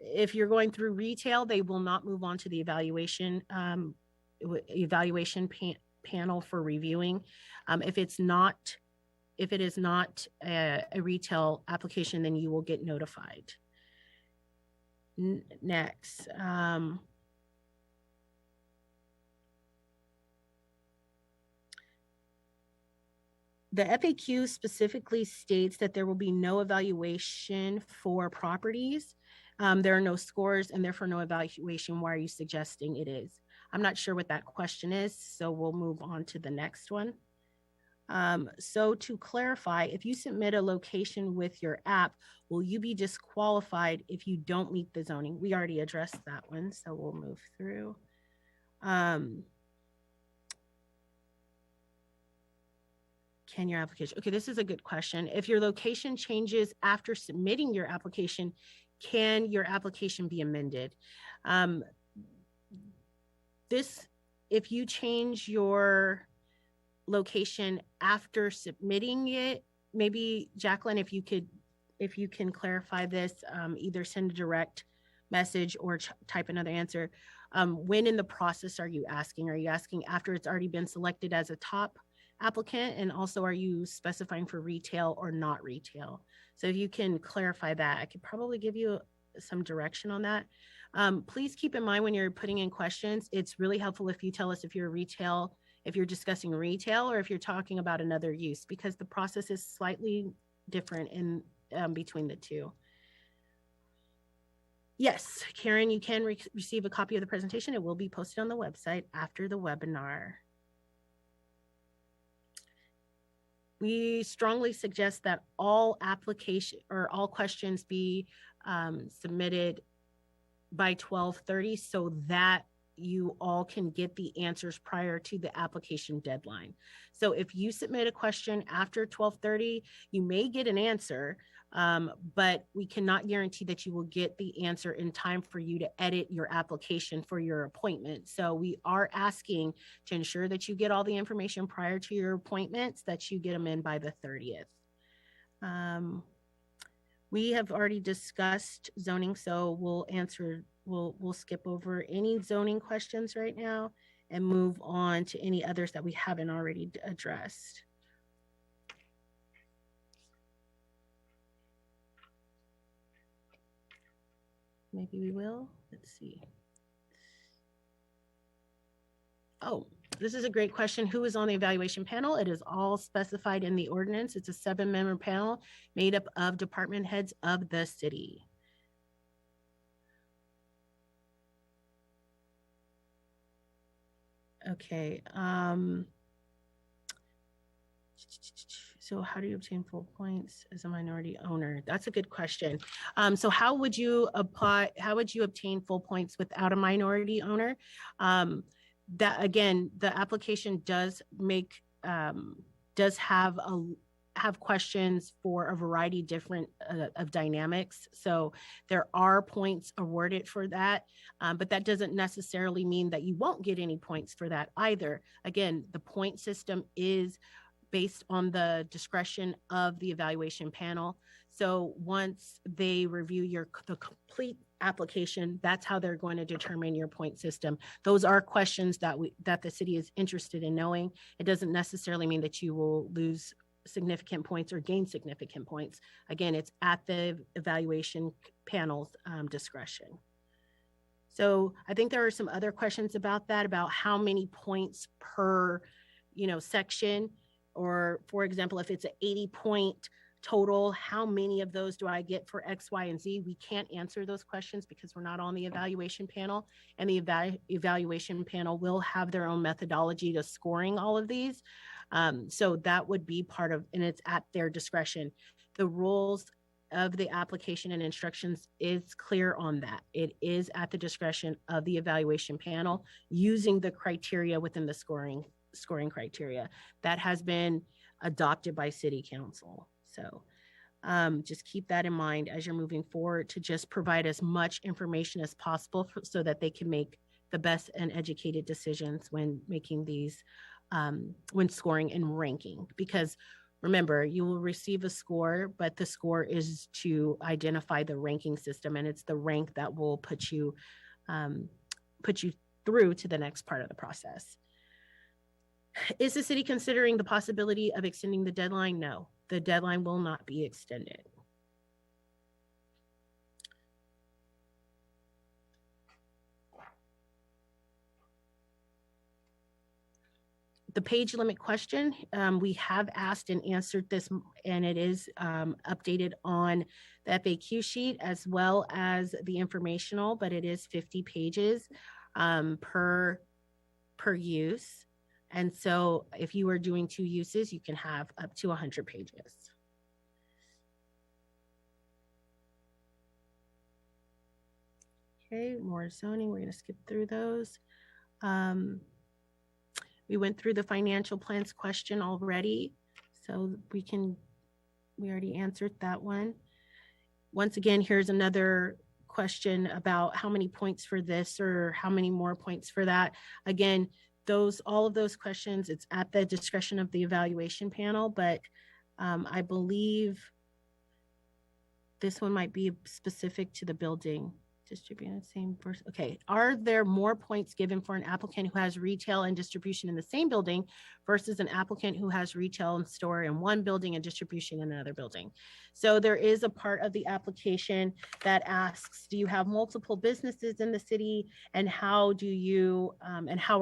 if you're going through retail, they will not move on to the evaluation panel for reviewing. If it is not a retail application, then you will get notified. Next, the FAQ specifically states that there will be no evaluation for properties. There are no scores and therefore no evaluation. Why are you suggesting it is? I'm not sure what that question is, so we'll move on to the next one. So to clarify, if you submit a location with your app, will you be disqualified if you don't meet the zoning? We already addressed that one, so we'll move through. Can your application, okay, this is a good question. If your location changes after submitting your application, can your application be amended? If you change your location after submitting it, maybe Jacqueline, if you can clarify this, either send a direct message or type another answer. When in the process are you asking? Are you asking after it's already been selected as a top applicant? And also, are you specifying for retail or not retail? So if you can clarify that, I could probably give you some direction on that. Please keep in mind when you're putting in questions, it's really helpful if you tell us if you're retail, if you're discussing retail, or if you're talking about another use, because the process is slightly different in between the two. Yes, Karen, you can receive a copy of the presentation. It will be posted on the website after the webinar. We strongly suggest that all application or all questions be submitted by 12:30 so that you all can get the answers prior to the application deadline. So if you submit a question after 12:30, you may get an answer, but we cannot guarantee that you will get the answer in time for you to edit your application for your appointment. So we are asking to ensure that you get all the information prior to your appointments, that you get them in by the 30th. We have already discussed zoning, so we'll skip over any zoning questions right now and move on to any others that we haven't already addressed. Maybe we will. Let's see. Oh, this is a great question. Who is on the evaluation panel? It is all specified in the ordinance. It's a 7-member panel made up of department heads of the city. Okay. So how do you obtain full points as a minority owner? That's a good question. So how would you obtain full points without a minority owner? That again, the application does have questions for a variety different of dynamics. So there are points awarded for that, but that doesn't necessarily mean that you won't get any points for that either. Again, the point system is based on the discretion of the evaluation panel. So once they review the complete application, that's how they're going to determine your point system. Those are questions that the city is interested in knowing. It doesn't necessarily mean that you will lose significant points or gain significant points. Again, it's at the evaluation panel's discretion. So I think there are some other questions about that, about how many points per, section, or for example, if it's an 80-point total, how many of those do I get for X, Y, and Z? We can't answer those questions because we're not on the evaluation panel, and the evaluation panel will have their own methodology to scoring all of these. So that would be part of, and it's at their discretion. The rules of the application and instructions is clear on that. It is at the discretion of the evaluation panel using the criteria within the scoring criteria that has been adopted by city council. So just keep that in mind as you're moving forward, to just provide as much information as possible so that they can make the best and educated decisions when making these, when scoring and ranking. Because remember, you will receive a score, but the score is to identify the ranking system, and it's the rank that will put you through to the next part of the process. Is the city considering the possibility of extending the deadline? No, the deadline will not be extended. The page limit question, we have asked and answered this, and it is updated on the FAQ sheet as well as the informational, but it is 50 pages per use. And so if you are doing 2 uses, you can have up to 100 pages. Okay, more zoning. We're going to skip through those. We went through the financial plans question already, so we already answered that one. Once again, here's another question about how many points for this or how many more points for that. Again, all of those questions, it's at the discretion of the evaluation panel, but I believe this one might be specific to the building. Distributing the same person. Okay. Are there more points given for an applicant who has retail and distribution in the same building versus an applicant who has retail and store in one building and distribution in another building? So there is a part of the application that asks, do you have multiple businesses in the city, and how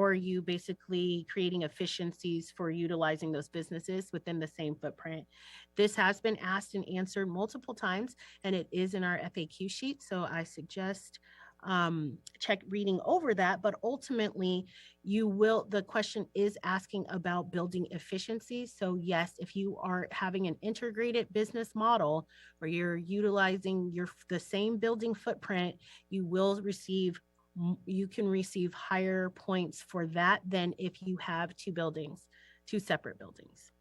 are you basically creating efficiencies for utilizing those businesses within the same footprint? This has been asked and answered multiple times, and it is in our FAQ sheet. So I suggest check reading over that, but ultimately the question is asking about building efficiency. So yes, if you are having an integrated business model where you're utilizing the same building footprint, you can receive higher points for that than if you have two separate buildings.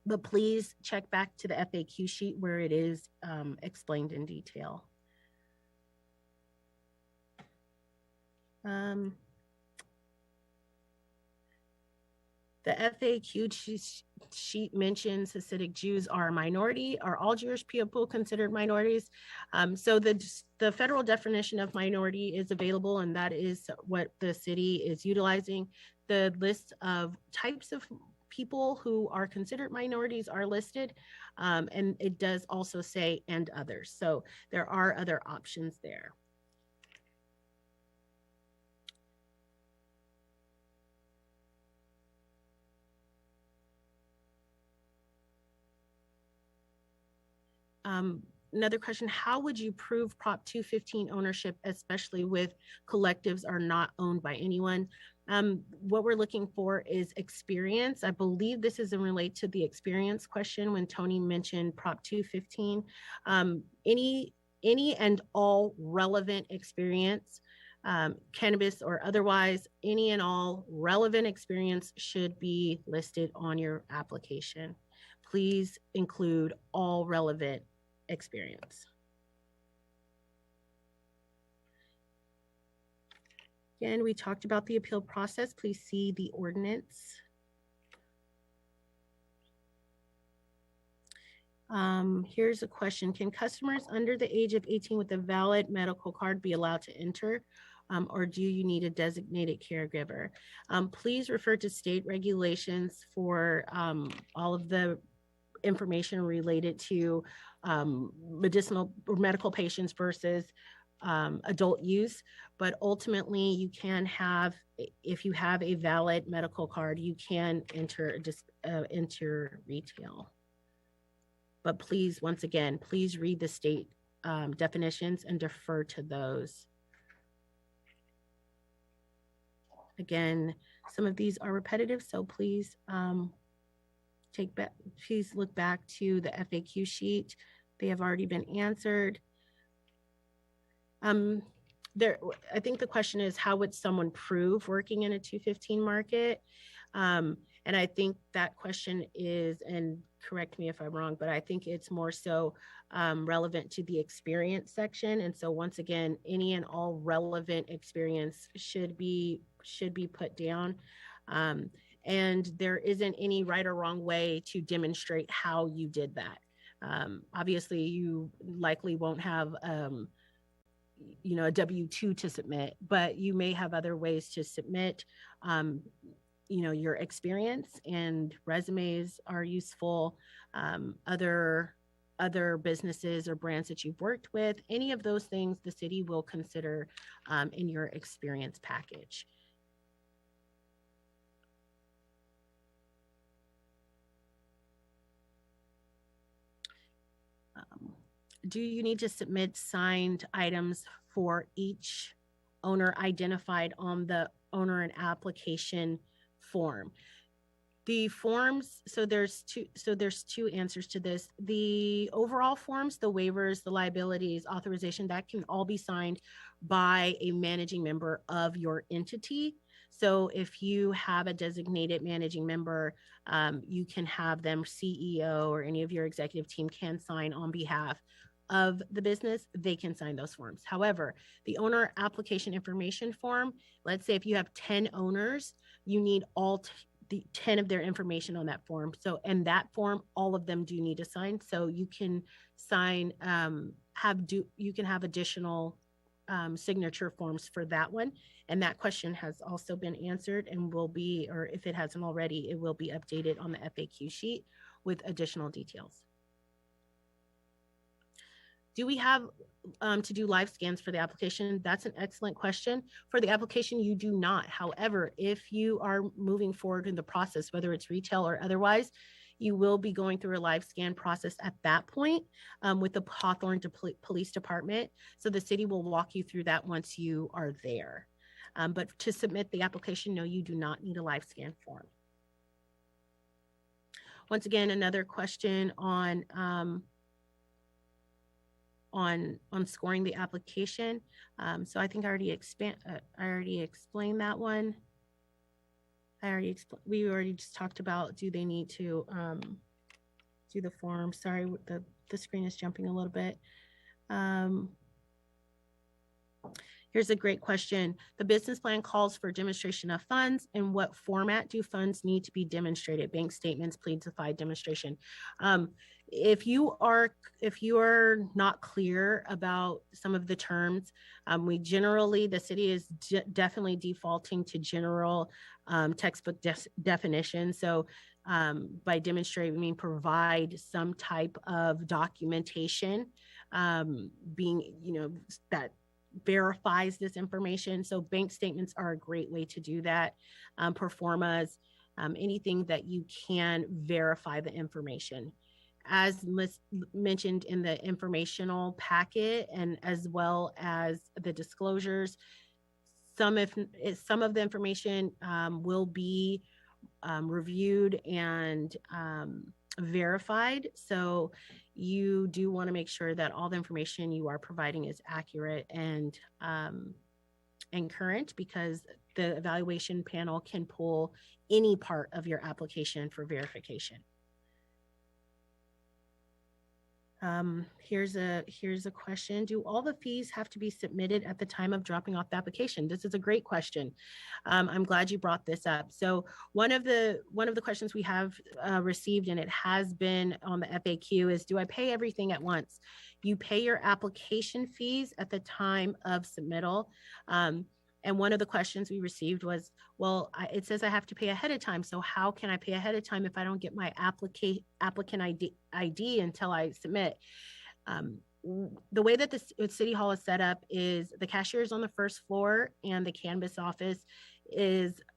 But please check back to the FAQ sheet where it is explained in detail. The FAQ sheet mentions Hasidic Jews are a minority. Are all Jewish people considered minorities? So the federal definition of minority is available, and that is what the city is utilizing. The list of types of people who are considered minorities are listed, and it does also say and others. So there are other options there. Another question, how would you prove Prop 215 ownership, especially with collectives are not owned by anyone? What we're looking for is experience. I believe this is in relate to the experience question when Tony mentioned Prop 215. Any and all relevant experience, cannabis or otherwise, any and all relevant experience should be listed on your application. Please include all relevant experience. Again, we talked about the appeal process. Please see the ordinance. Here's a question. Can customers under the age of 18 with a valid medical card be allowed to enter? Or do you need a designated caregiver? Please refer to state regulations for all of the information related to medicinal or medical patients versus adult use. But ultimately, you can have, if you have a valid medical card, you can enter retail. But please, once again, please read the state definitions and defer to those. Again, some of these are repetitive, so please please look back to the FAQ sheet. They have already been answered. I think the question is, how would someone prove working in a 215 market? And I think that question is, and correct me if I'm wrong, but I think it's more so relevant to the experience section. And so once again, any and all relevant experience should be put down. And there isn't any right or wrong way to demonstrate how you did that. Obviously, you likely won't have a W-2 to submit, but you may have other ways to submit. Your experience, and resumes are useful. Other businesses or brands that you've worked with, any of those things the city will consider in your experience package. Do you need to submit signed items for each owner identified on the owner and application form? The forms, so there's two answers to this. The overall forms, the waivers, the liabilities, authorization, that can all be signed by a managing member of your entity. So if you have a designated managing member, you can have them, CEO or any of your executive team can sign on behalf of the business. They can sign those forms. However, the owner application information form, let's say if you have 10 owners, you need all the 10 of their information on that form. So, and that form, all of them do need to sign. So you can sign, you can have additional signature forms for that one. And that question has also been answered and will be, or if it hasn't already, it will be updated on the FAQ sheet with additional details. Do we have to do live scans for the application? That's an excellent question. For the application, you do not. However, if you are moving forward in the process, whether it's retail or otherwise, You will be going through a live scan process at that point with the Hawthorne Police Department. So the city will walk you through that once you are there. But to submit the application, no, you do not need a live scan form. Once again, another question on scoring the application. So I think I already explained that one. We already just talked about, do they need to do the form? Sorry, the screen is jumping a little bit. Here's a great question. The business plan calls for demonstration of funds. In what format do funds need to be demonstrated? Bank statements, plea-defied demonstration. If you are not clear about some of the terms, the city is definitely defaulting to general textbook definition. So by demonstrate, we mean provide some type of documentation, that verifies this information. So bank statements are a great way to do that. Performas, anything that you can verify the information. As mentioned in the informational packet, and as well as the disclosures, some of the information will be reviewed and verified. So you do want to make sure that all the information you are providing is accurate and current, because the evaluation panel can pull any part of your application for verification. Here's a question. Do all the fees have to be submitted at the time of dropping off the application? This is a great question. I'm glad you brought this up. So one of the questions we have received, and it has been on the FAQ, is, do I pay everything at once? You pay your application fees at the time of submittal. And one of the questions we received was, well, it says I have to pay ahead of time. So how can I pay ahead of time if I don't get my applicant ID until I submit? The way that the City Hall is set up is the cashier is on the first floor, and the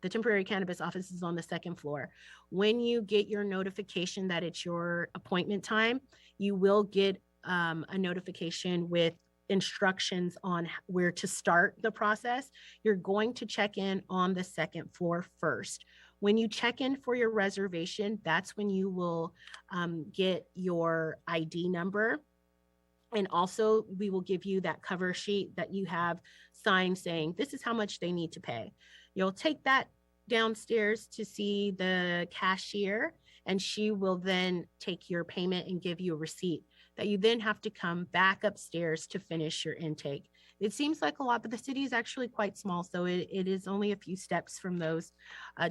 temporary cannabis office is on the second floor. When you get your notification that it's your appointment time, you will get a notification with instructions on where to start the process. You're going to check in on the second floor first. When you check in for your reservation, that's when you will get your ID number. And also we will give you that cover sheet that you have signed saying, this is how much they need to pay. You'll take that downstairs to see the cashier, and she will then take your payment and give you a receipt that you then have to come back upstairs to finish your intake. It seems like a lot, but the city is actually quite small, so it is only a few steps from those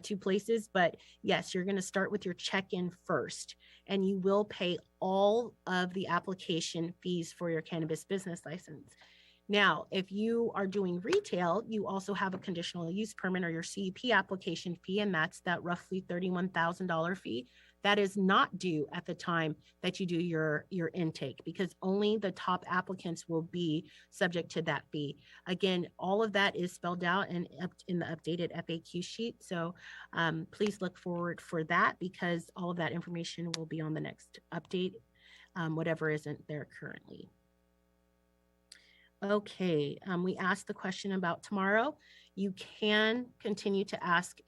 two places. But yes, you're going to start with your check-in first, and you will pay all of the application fees for your cannabis business license. Now, if you are doing retail, you also have a conditional use permit or your CUP application fee, and that's that roughly $31,000 fee. That is not due at the time that you do your intake, because only the top applicants will be subject to that fee. Again, all of that is spelled out in the updated FAQ sheet. So please look forward for that, because all of that information will be on the next update, whatever isn't there currently. Okay, we asked the question about tomorrow. You can continue to ask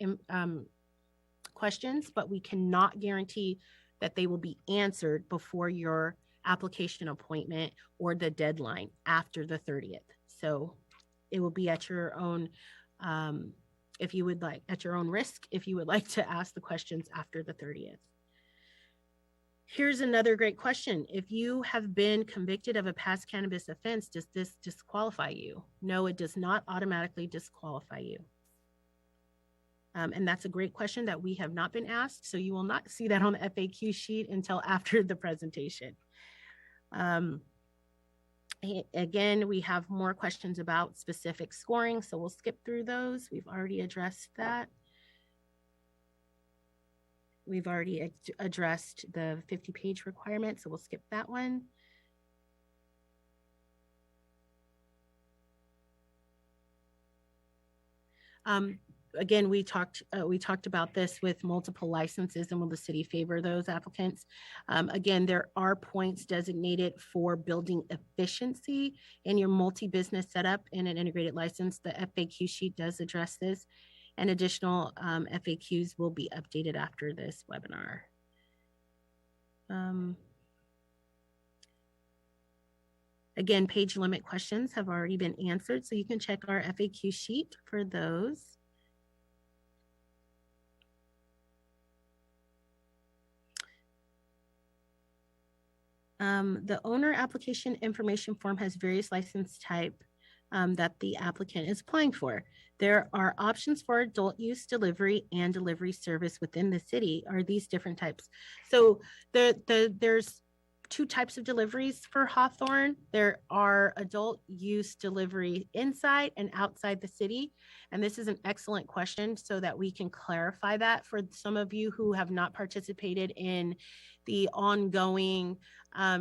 questions, but we cannot guarantee that they will be answered before your application appointment or the deadline after the 30th. So it will be at your own, at your own risk, if you would like to ask the questions after the 30th. Here's another great question. If you have been convicted of a past cannabis offense, does this disqualify you? No, it does not automatically disqualify you. And that's a great question that we have not been asked. So you will not see that on the FAQ sheet until after the presentation. Again, we have more questions about specific scoring, so we'll skip through those. We've already addressed that. We've already addressed the 50-page requirement, so we'll skip that one. again, we talked about this with multiple licenses, and will the city favor those applicants? Again, there are points designated for building efficiency in your multi-business setup in an integrated license. The FAQ sheet does address this, and additional FAQs will be updated after this webinar. Again, page limit questions have already been answered, so you can check our FAQ sheet for those. The owner application information form has various license type that the applicant is applying for. There are options for adult use delivery and delivery service within the city. Are these different types? So there's two types of deliveries for Hawthorne. There are adult use delivery inside and outside the city. And this is an excellent question so that we can clarify that for some of you who have not participated in the ongoing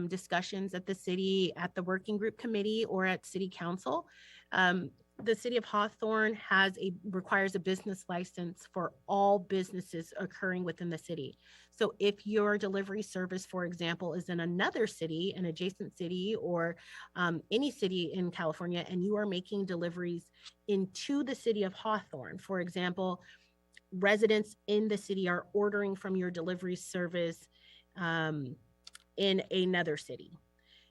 discussions at the city, at the working group committee, or at city council. The city of Hawthorne requires a business license for all businesses occurring within the city. So if your delivery service, for example, is in another city, an adjacent city, or any city in California, and you are making deliveries into the city of Hawthorne, for example, residents in the city are ordering from your delivery service in another city.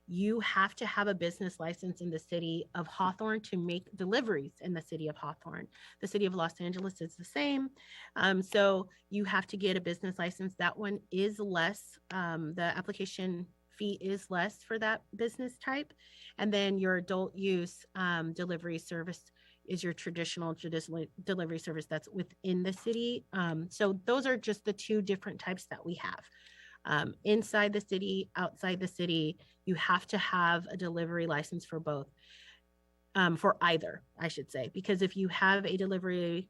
You have to have a business license in the city of Hawthorne to make deliveries in the city of Hawthorne. The city of Los Angeles is the same. So you have to get a business license. That one is less. The application fee is less for that business type. And then your adult use delivery service is your traditional delivery service that's within the city. So those are just the two different types that we have. Inside the city, outside the city, you have to have a delivery license for both, for either, I should say, because if you have a delivery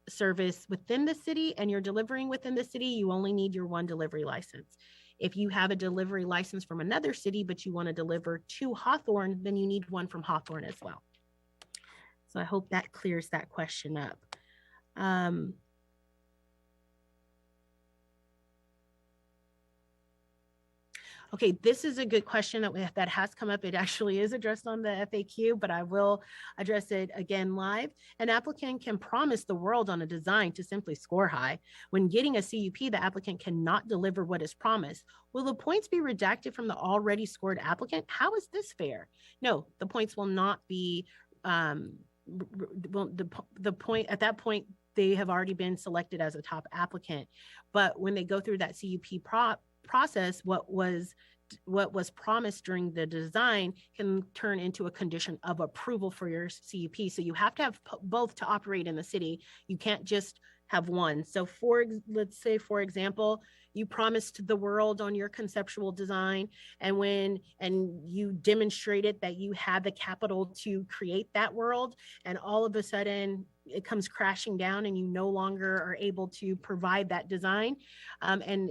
service within the city and you're delivering within the city, you only need your one delivery license. If you have a delivery license from another city, but you want to deliver to Hawthorne, then you need one from Hawthorne as well. So I hope that clears that question up. Okay, this is a good question that has come up. It actually is addressed on the FAQ, but I will address it again live. An applicant can promise the world on a design to simply score high. When getting a CUP, the applicant cannot deliver what is promised. Will the points be redacted from the already scored applicant? How is this fair? No, the points will not be, the point at that point, they have already been selected as a top applicant. But when they go through that CUP process, what was promised during the design can turn into a condition of approval for your CUP. So you have to have both to operate in the city. You can't just have one. So let's say, for example, you promised the world on your conceptual design, and you demonstrated that you had the capital to create that world, and all of a sudden it comes crashing down and you no longer are able to provide that design. And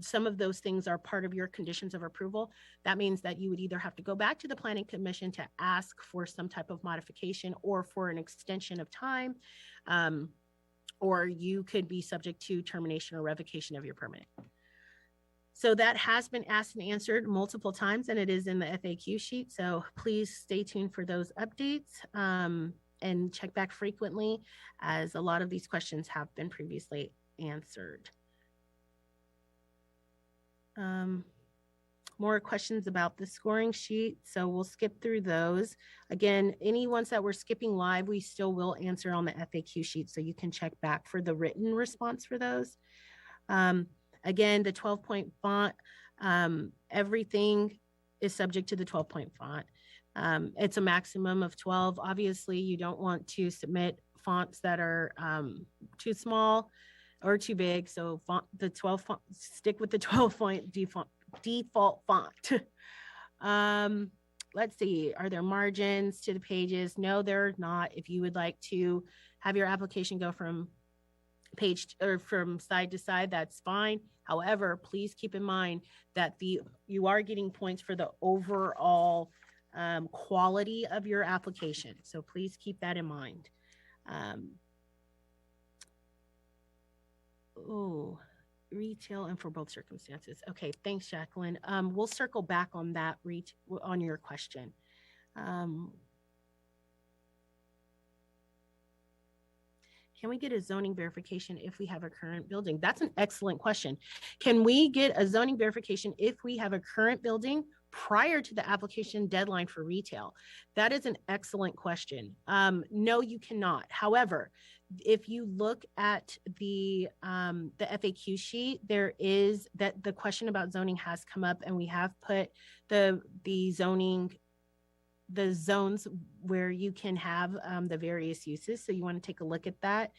some of those things are part of your conditions of approval. That means that you would either have to go back to the Planning Commission to ask for some type of modification or for an extension of time, or you could be subject to termination or revocation of your permit. So that has been asked and answered multiple times, and it is in the FAQ sheet. So please stay tuned for those updates. And check back frequently, as a lot of these questions have been previously answered. More questions about the scoring sheet, so we'll skip through those. Again, any ones that we're skipping live, we still will answer on the FAQ sheet, so you can check back for the written response for those. Again, the 12-point font, everything is subject to the 12-point font. It's a maximum of 12. Obviously, you don't want to submit fonts that are too small or too big. So stick with the 12-point default font. Let's see, are there margins to the pages? No, there are not. If you would like to have your application go from page or from side to side, that's fine. However, please keep in mind that you are getting points for the overall quality of your application. So please keep that in mind. Oh, retail and for both circumstances. Okay, thanks, Jacqueline. We'll circle back on that on your question. Can we get a zoning verification if we have a current building? That's an excellent question. Can we get a zoning verification if we have a current building prior to the application deadline for retail? That is an excellent question. No, you cannot. However, if you look at the FAQ sheet, there is that the question about zoning has come up, and we have put the zoning, the zones where you can have the various uses. So you want to take a look at that.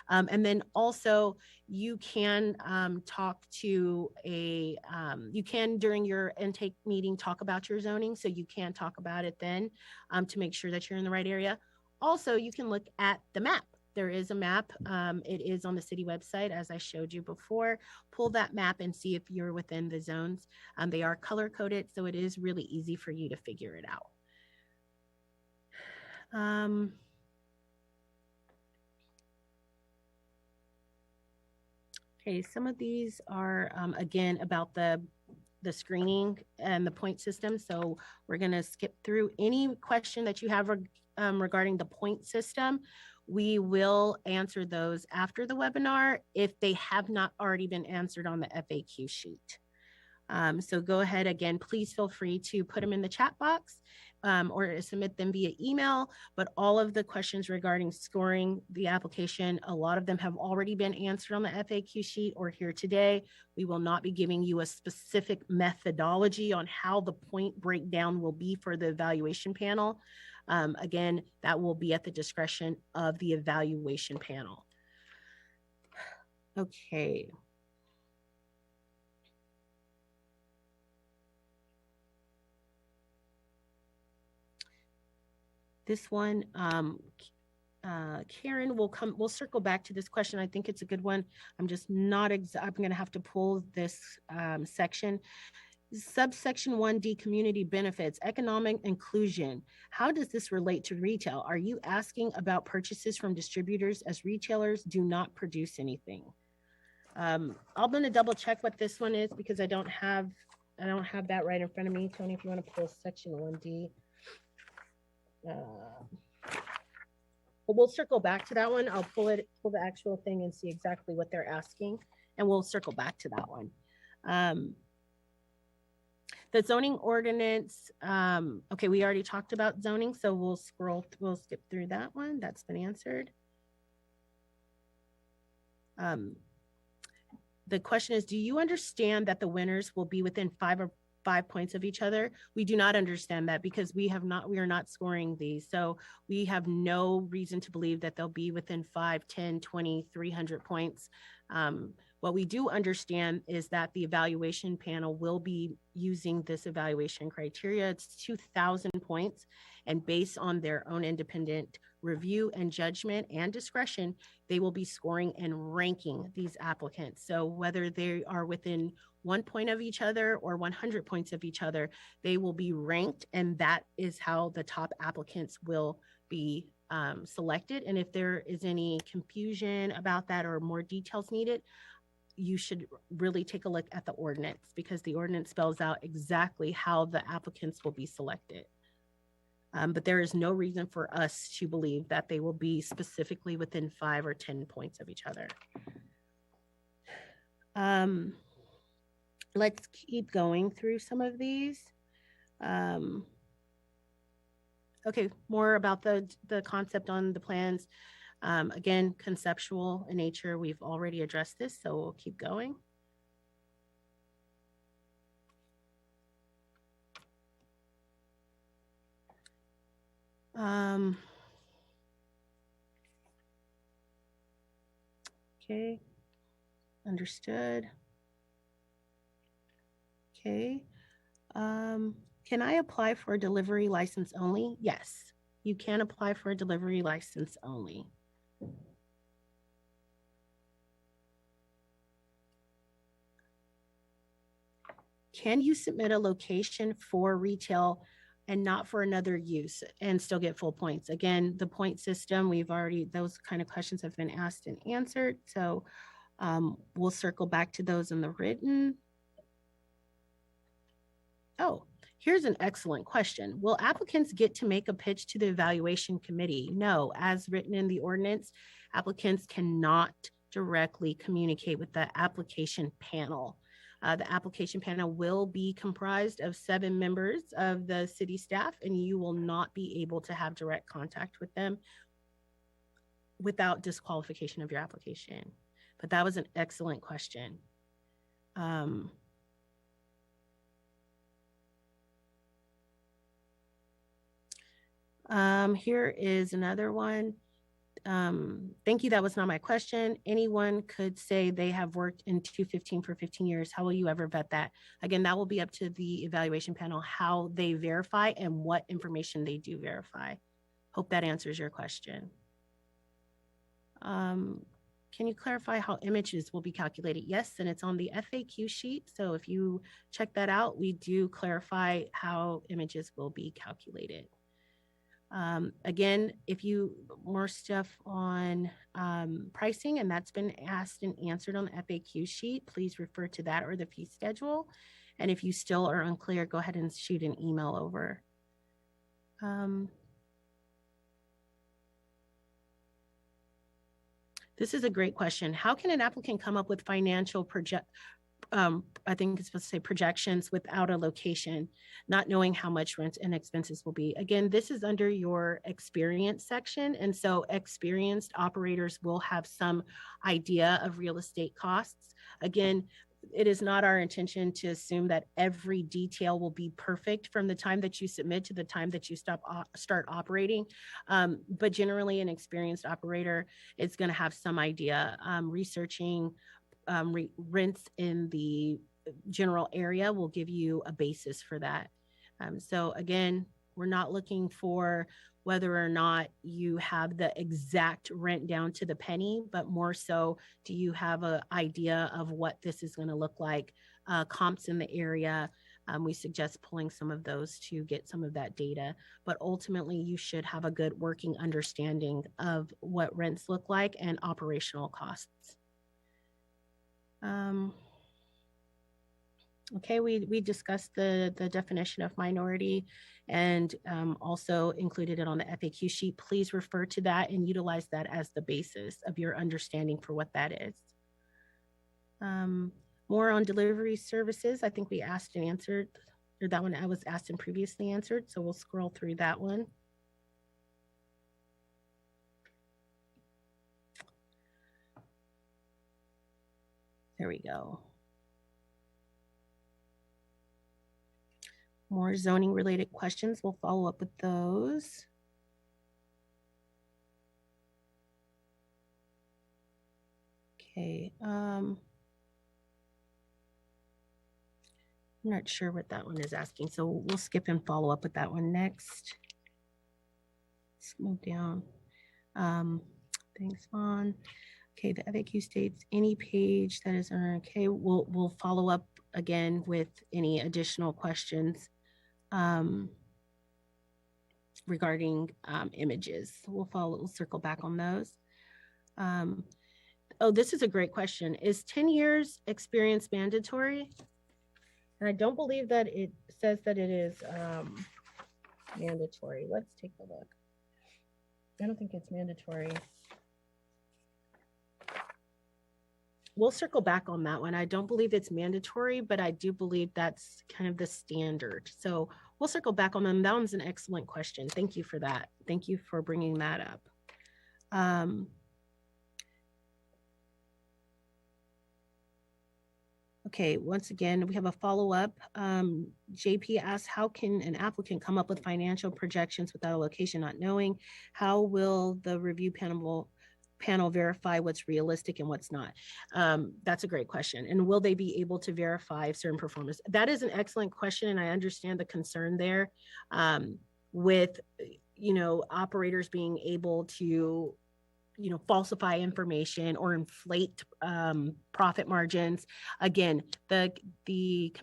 And then also you can talk to you can during your intake meeting talk about your zoning. So you can talk about it then to make sure that you're in the right area. Also, you can look at the map. There is a map. It is on the city website, as I showed you before. Pull that map and see if you're within the zones. They are color coded, so it is really easy for you to figure it out. Okay, some of these are, again, about the screening and the point system. So we're gonna skip through any question that you have regarding the point system. We will answer those after the webinar if they have not already been answered on the FAQ sheet. So go ahead, again, please feel free to put them in the chat box or submit them via email, but all of the questions regarding scoring the application, a lot of them have already been answered on the FAQ sheet or here today. We will not be giving you a specific methodology on how the point breakdown will be for the evaluation panel. Again, that will be at the discretion of the evaluation panel. Okay. This one, Karen, we'll circle back to this question. I think it's a good one. I'm just not I'm gonna have to pull this section. Subsection 1D, community benefits, economic inclusion. How does this relate to retail? Are you asking about purchases from distributors as retailers do not produce anything? I'm gonna double check what this one is because I don't have that right in front of me. Tony, if you wanna pull section 1D. But we'll circle back to that one. I'll pull the actual thing and see exactly what they're asking, and we'll circle back to that one. The zoning ordinance, okay, we already talked about zoning, so we'll skip through that one. That's been answered. The question is, do you understand that the winners will be within 5 points of each other? We do not understand that because we are not scoring these. So we have no reason to believe that they'll be within 5, 10, 20, 300 points. What we do understand is that the evaluation panel will be using this evaluation criteria. It's 2,000 points, and based on their own independent review and judgment and discretion, they will be scoring and ranking these applicants. So whether they are within 1 point of each other or 100 points of each other, they will be ranked, and that is how the top applicants will be selected. And if there is any confusion about that or more details needed, you should really take a look at the ordinance because the ordinance spells out exactly how the applicants will be selected. But there is no reason for us to believe that they will be specifically within 5 or 10 points of each other. Let's keep going through some of these. Okay, more about the concept on the plans. Again, conceptual in nature. We've already addressed this, so we'll keep going. Okay, understood. Okay, can I apply for a delivery license only? Yes, you can apply for a delivery license only. Can you submit a location for retail and not for another use and still get full points? Again, the point system, those kind of questions have been asked and answered. So We'll circle back to those in the written. Oh, here's an excellent question. Will applicants get to make a pitch to the evaluation committee? No, as written in the ordinance, applicants cannot directly communicate with the application panel. The application panel will be comprised of 7 members of the city staff, and you will not be able to have direct contact with them without disqualification of your application. But that was an excellent question. Here is another one. Thank you. That was not my question. Anyone could say they have worked in 215 for 15 years. How will you ever vet that? Again, that will be up to the evaluation panel, how they verify and what information they do verify. Hope that answers your question. Can you clarify how images will be calculated? Yes, and it's on the FAQ sheet. So if you check that out, we do clarify how images will be calculated. Again, if you more stuff on pricing, and that's been asked and answered on the FAQ sheet, please refer to that or the fee schedule. And if you still are unclear, go ahead and shoot an email over. This is a great question. How can an applicant come up with financial I think it's supposed to say projections without a location, not knowing how much rent and expenses will be? Again, this is under your experience section. And so experienced operators will have some idea of real estate costs. Again, it is not our intention to assume that every detail will be perfect from the time that you submit to the time that you start operating. But generally, an experienced operator is going to have some idea. Researching rents in the general area will give you a basis for that. So again, we're not looking for whether or not you have the exact rent down to the penny, but more so, do you have an idea of what this is going to look like? Comps in the area, we suggest pulling some of those to get some of that data, but ultimately you should have a good working understanding of what rents look like and operational costs. Okay, we discussed the definition of minority and also included it on the FAQ sheet. Please refer to that and utilize that as the basis of your understanding for what that is. More on delivery services. I think we asked and answered, or that one I was asked and previously answered. So we'll scroll through that one. There we go. More zoning related questions. We'll follow up with those. Okay. I'm not sure what that one is asking, so we'll skip and follow up with that one next. Let's move down. Thanks, Vaughn. Okay, the FAQ states any page that is okay. We'll follow up again with any additional questions regarding images. We'll circle back on those. Oh, this is a great question. Is 10 years experience mandatory? And I don't believe that it says that it is mandatory. Let's take a look. I don't think it's mandatory. We'll circle back on that one. I don't believe it's mandatory, but I do believe that's kind of the standard. So we'll circle back on them. That one's an excellent question. Thank you for that. Thank you for bringing that up. Okay, once again, we have a follow-up. JP asks, how can an applicant come up with financial projections without a location not knowing? How will the review panel verify what's realistic and what's not? That's a great question. And will they be able to verify certain performance? That is an excellent question, and I understand the concern there with, operators being able to, falsify information or inflate profit margins. Again, the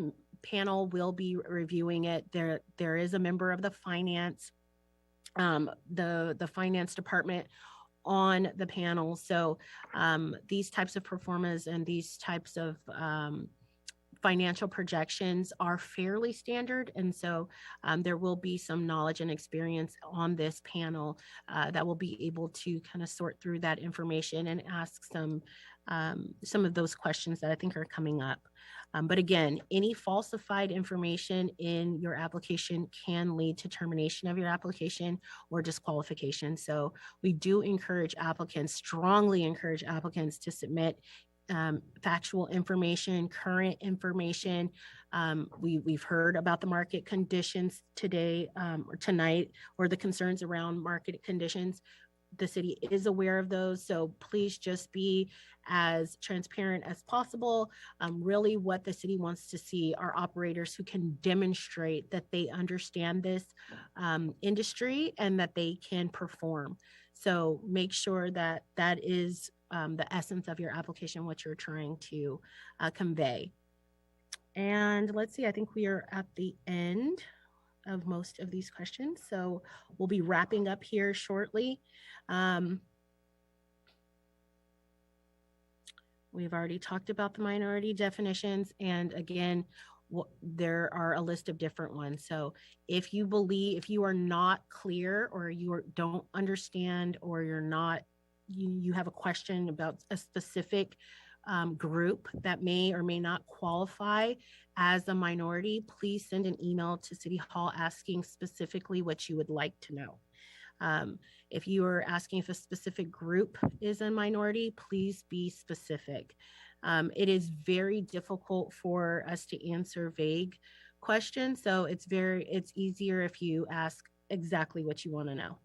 panel will be reviewing it. There is a member of the finance, the finance department on the panel. So these types of performance and these types of financial projections are fairly standard. And so there will be some knowledge and experience on this panel that will be able to kind of sort through that information and ask some of those questions that I think are coming up. But again, any falsified information in your application can lead to termination of your application or disqualification. So we do encourage applicants, strongly encourage applicants to submit factual information, current information. We've heard about the market conditions today or tonight, or the concerns around market conditions. The city is aware of those, so please just be as transparent as possible. Really what the city wants to see are operators who can demonstrate that they understand this industry and that they can perform. So make sure that that is the essence of your application, what you're trying to convey. And let's see, I think we are at the end of most of these questions. So we'll be wrapping up here shortly. We've already talked about the minority definitions. And again, there are a list of different ones. So if you are not clear or you don't understand or you have a question about a specific group that may or may not qualify as a minority, please send an email to City Hall asking specifically what you would like to know. If you are asking if a specific group is a minority, please be specific. It is very difficult for us to answer vague questions, so it's easier if you ask exactly what you want to know.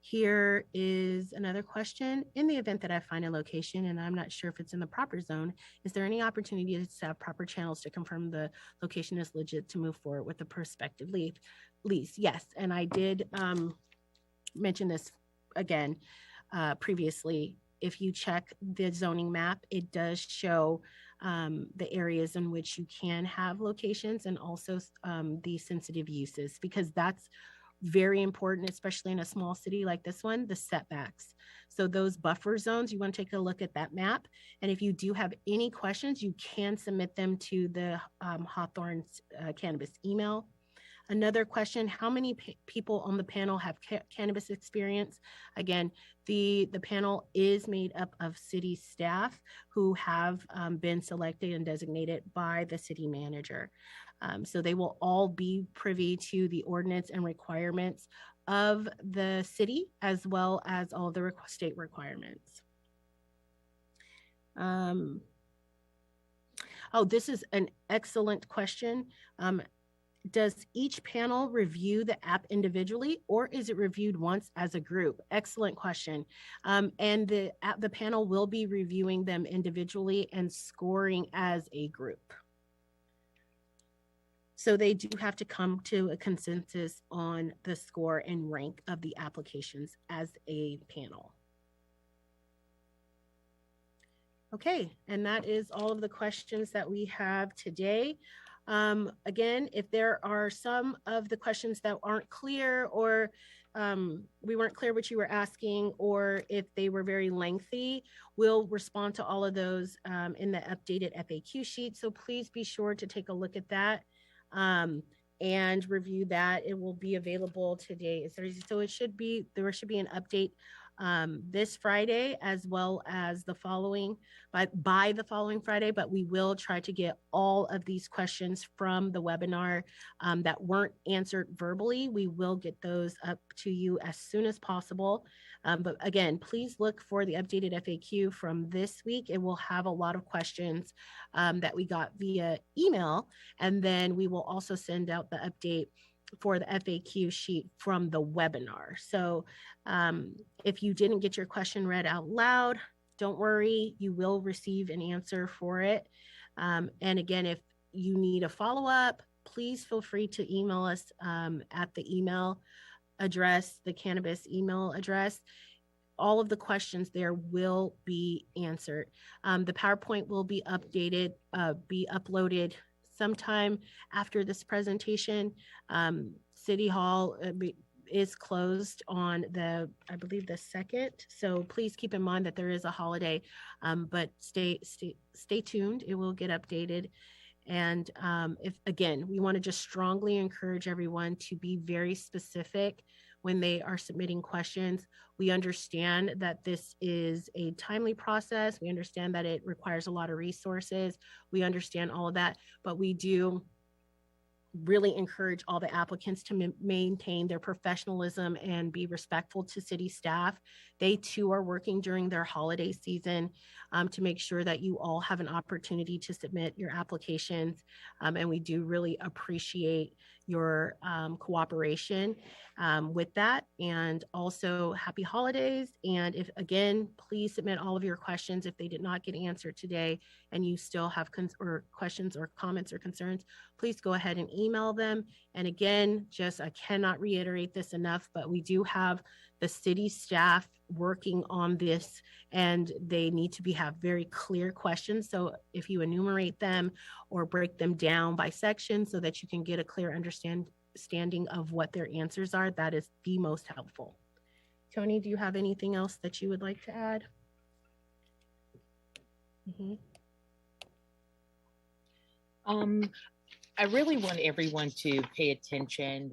Here is another question. In the event that I find a location and I'm not sure if it's in the proper zone, is there any opportunity to have proper channels to confirm the location is legit to move forward with the prospective lease? Yes, and I did mention this again previously. If you check the zoning map, it does show the areas in which you can have locations and also the sensitive uses, because that's very important, especially in a small city like this one, the setbacks. So those buffer zones, you want to take a look at that map. And if you do have any questions, you can submit them to the Hawthorne cannabis email. Another question, how many people on the panel have cannabis experience? Again, the panel is made up of city staff who have been selected and designated by the city manager. So they will all be privy to the ordinance and requirements of the city, as well as all the state requirements. Oh, this is an excellent question. Does each panel review the app individually, or is it reviewed once as a group? Excellent question. And the panel will be reviewing them individually and scoring as a group. So they do have to come to a consensus on the score and rank of the applications as a panel. Okay, and that is all of the questions that we have today. Again, if there are some of the questions that aren't clear, or we weren't clear what you were asking, or if they were very lengthy, we'll respond to all of those in the updated FAQ sheet. So please be sure to take a look at that and review that. It will be available today. So there should be an update this Friday, as well as the following by the following Friday, but we will try to get all of these questions from the webinar that weren't answered verbally. We will get those up to you as soon as possible. But again, please look for the updated FAQ from this week. It will have a lot of questions that we got via email, and then we will also send out the update for the FAQ sheet from the webinar. So if you didn't get your question read out loud, don't worry, you will receive an answer for it. And again, if you need a follow-up, please feel free to email us at the email address, the cannabis email address. All of the questions there will be answered. The PowerPoint will be uploaded sometime after this presentation. City Hall, is closed on I believe the 2nd. So please keep in mind that there is a holiday, but stay tuned. It will get updated. And if again, we want to just strongly encourage everyone to be very specific when they are submitting questions. We understand that this is a timely process. We understand that it requires a lot of resources. We understand all of that, but we do really encourage all the applicants to maintain their professionalism and be respectful to city staff. They too are working during their holiday season to make sure that you all have an opportunity to submit your applications. And we do really appreciate your cooperation with that. And also happy holidays. And if again, please submit all of your questions if they did not get answered today and you still have questions or comments or concerns, please go ahead and email them. And again, I cannot reiterate this enough, but we do have the city staff working on this and they need to have very clear questions. So if you enumerate them or break them down by section so that you can get a clear understanding of what their answers are, that is the most helpful. Tony, do you have anything else that you would like to add? Mm-hmm. I really want everyone to pay attention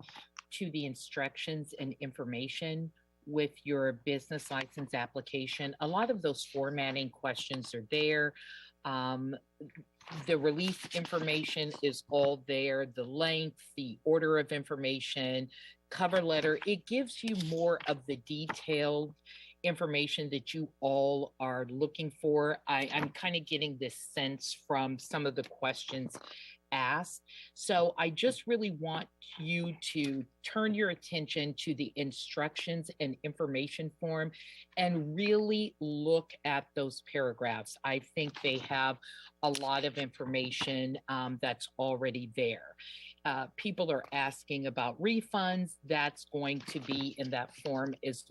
to the instructions and information with your business license application. A lot of those formatting questions are there. The release information is all there, the length, the order of information, cover letter. It gives you more of the detailed information that you all are looking for. I'm kind of getting this sense from some of the questions asked. So I just really want you to turn your attention to the instructions and information form and really look at those paragraphs. I think they have a lot of information that's already there. People are asking about refunds. That's going to be in that form as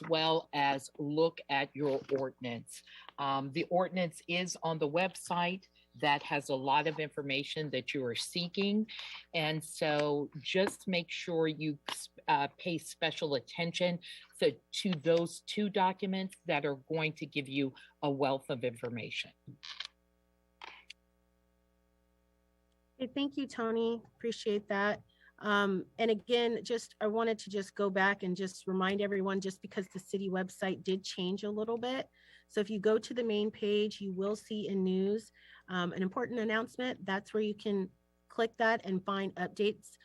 well as look at your ordinance. The ordinance is on the website. That has a lot of information that you are seeking. And so just make sure you pay special attention to those two documents that are going to give you a wealth of information. Okay, thank you, Tony. Appreciate that. And again, I wanted to just go back and just remind everyone, just because the city website did change a little bit. So if you go to the main page, you will see in news an important announcement. That's where you can click that and find updates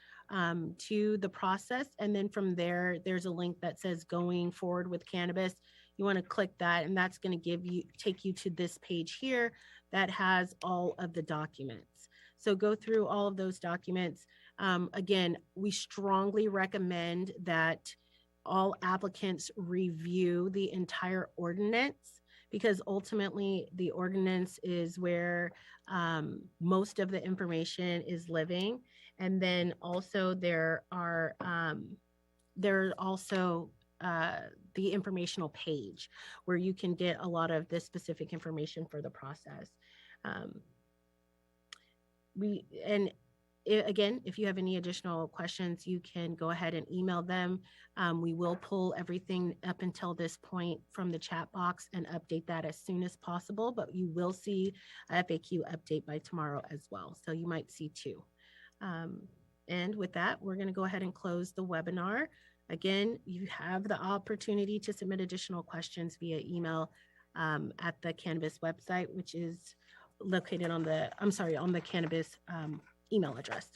to the process. And then from there, there's a link that says going forward with cannabis. You want to click that, and that's going to take you to this page here that has all of the documents. So go through all of those documents. Again, we strongly recommend that all applicants review the entire ordinance, because ultimately the ordinance is where most of the information is living. And then also there are also the informational page where you can get a lot of this specific information for the process. Again, if you have any additional questions, you can go ahead and email them. We will pull everything up until this point from the chat box and update that as soon as possible, but you will see a FAQ update by tomorrow as well. So you might see two. And with that, we're going to go ahead and close the webinar. Again, you have the opportunity to submit additional questions via email at the cannabis website, which is located on the cannabis email address.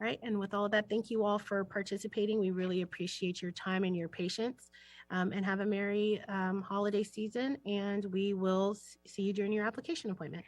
All right, and with all of that, thank you all for participating. We really appreciate your time and your patience, and have a merry holiday season, and we will see you during your application appointment.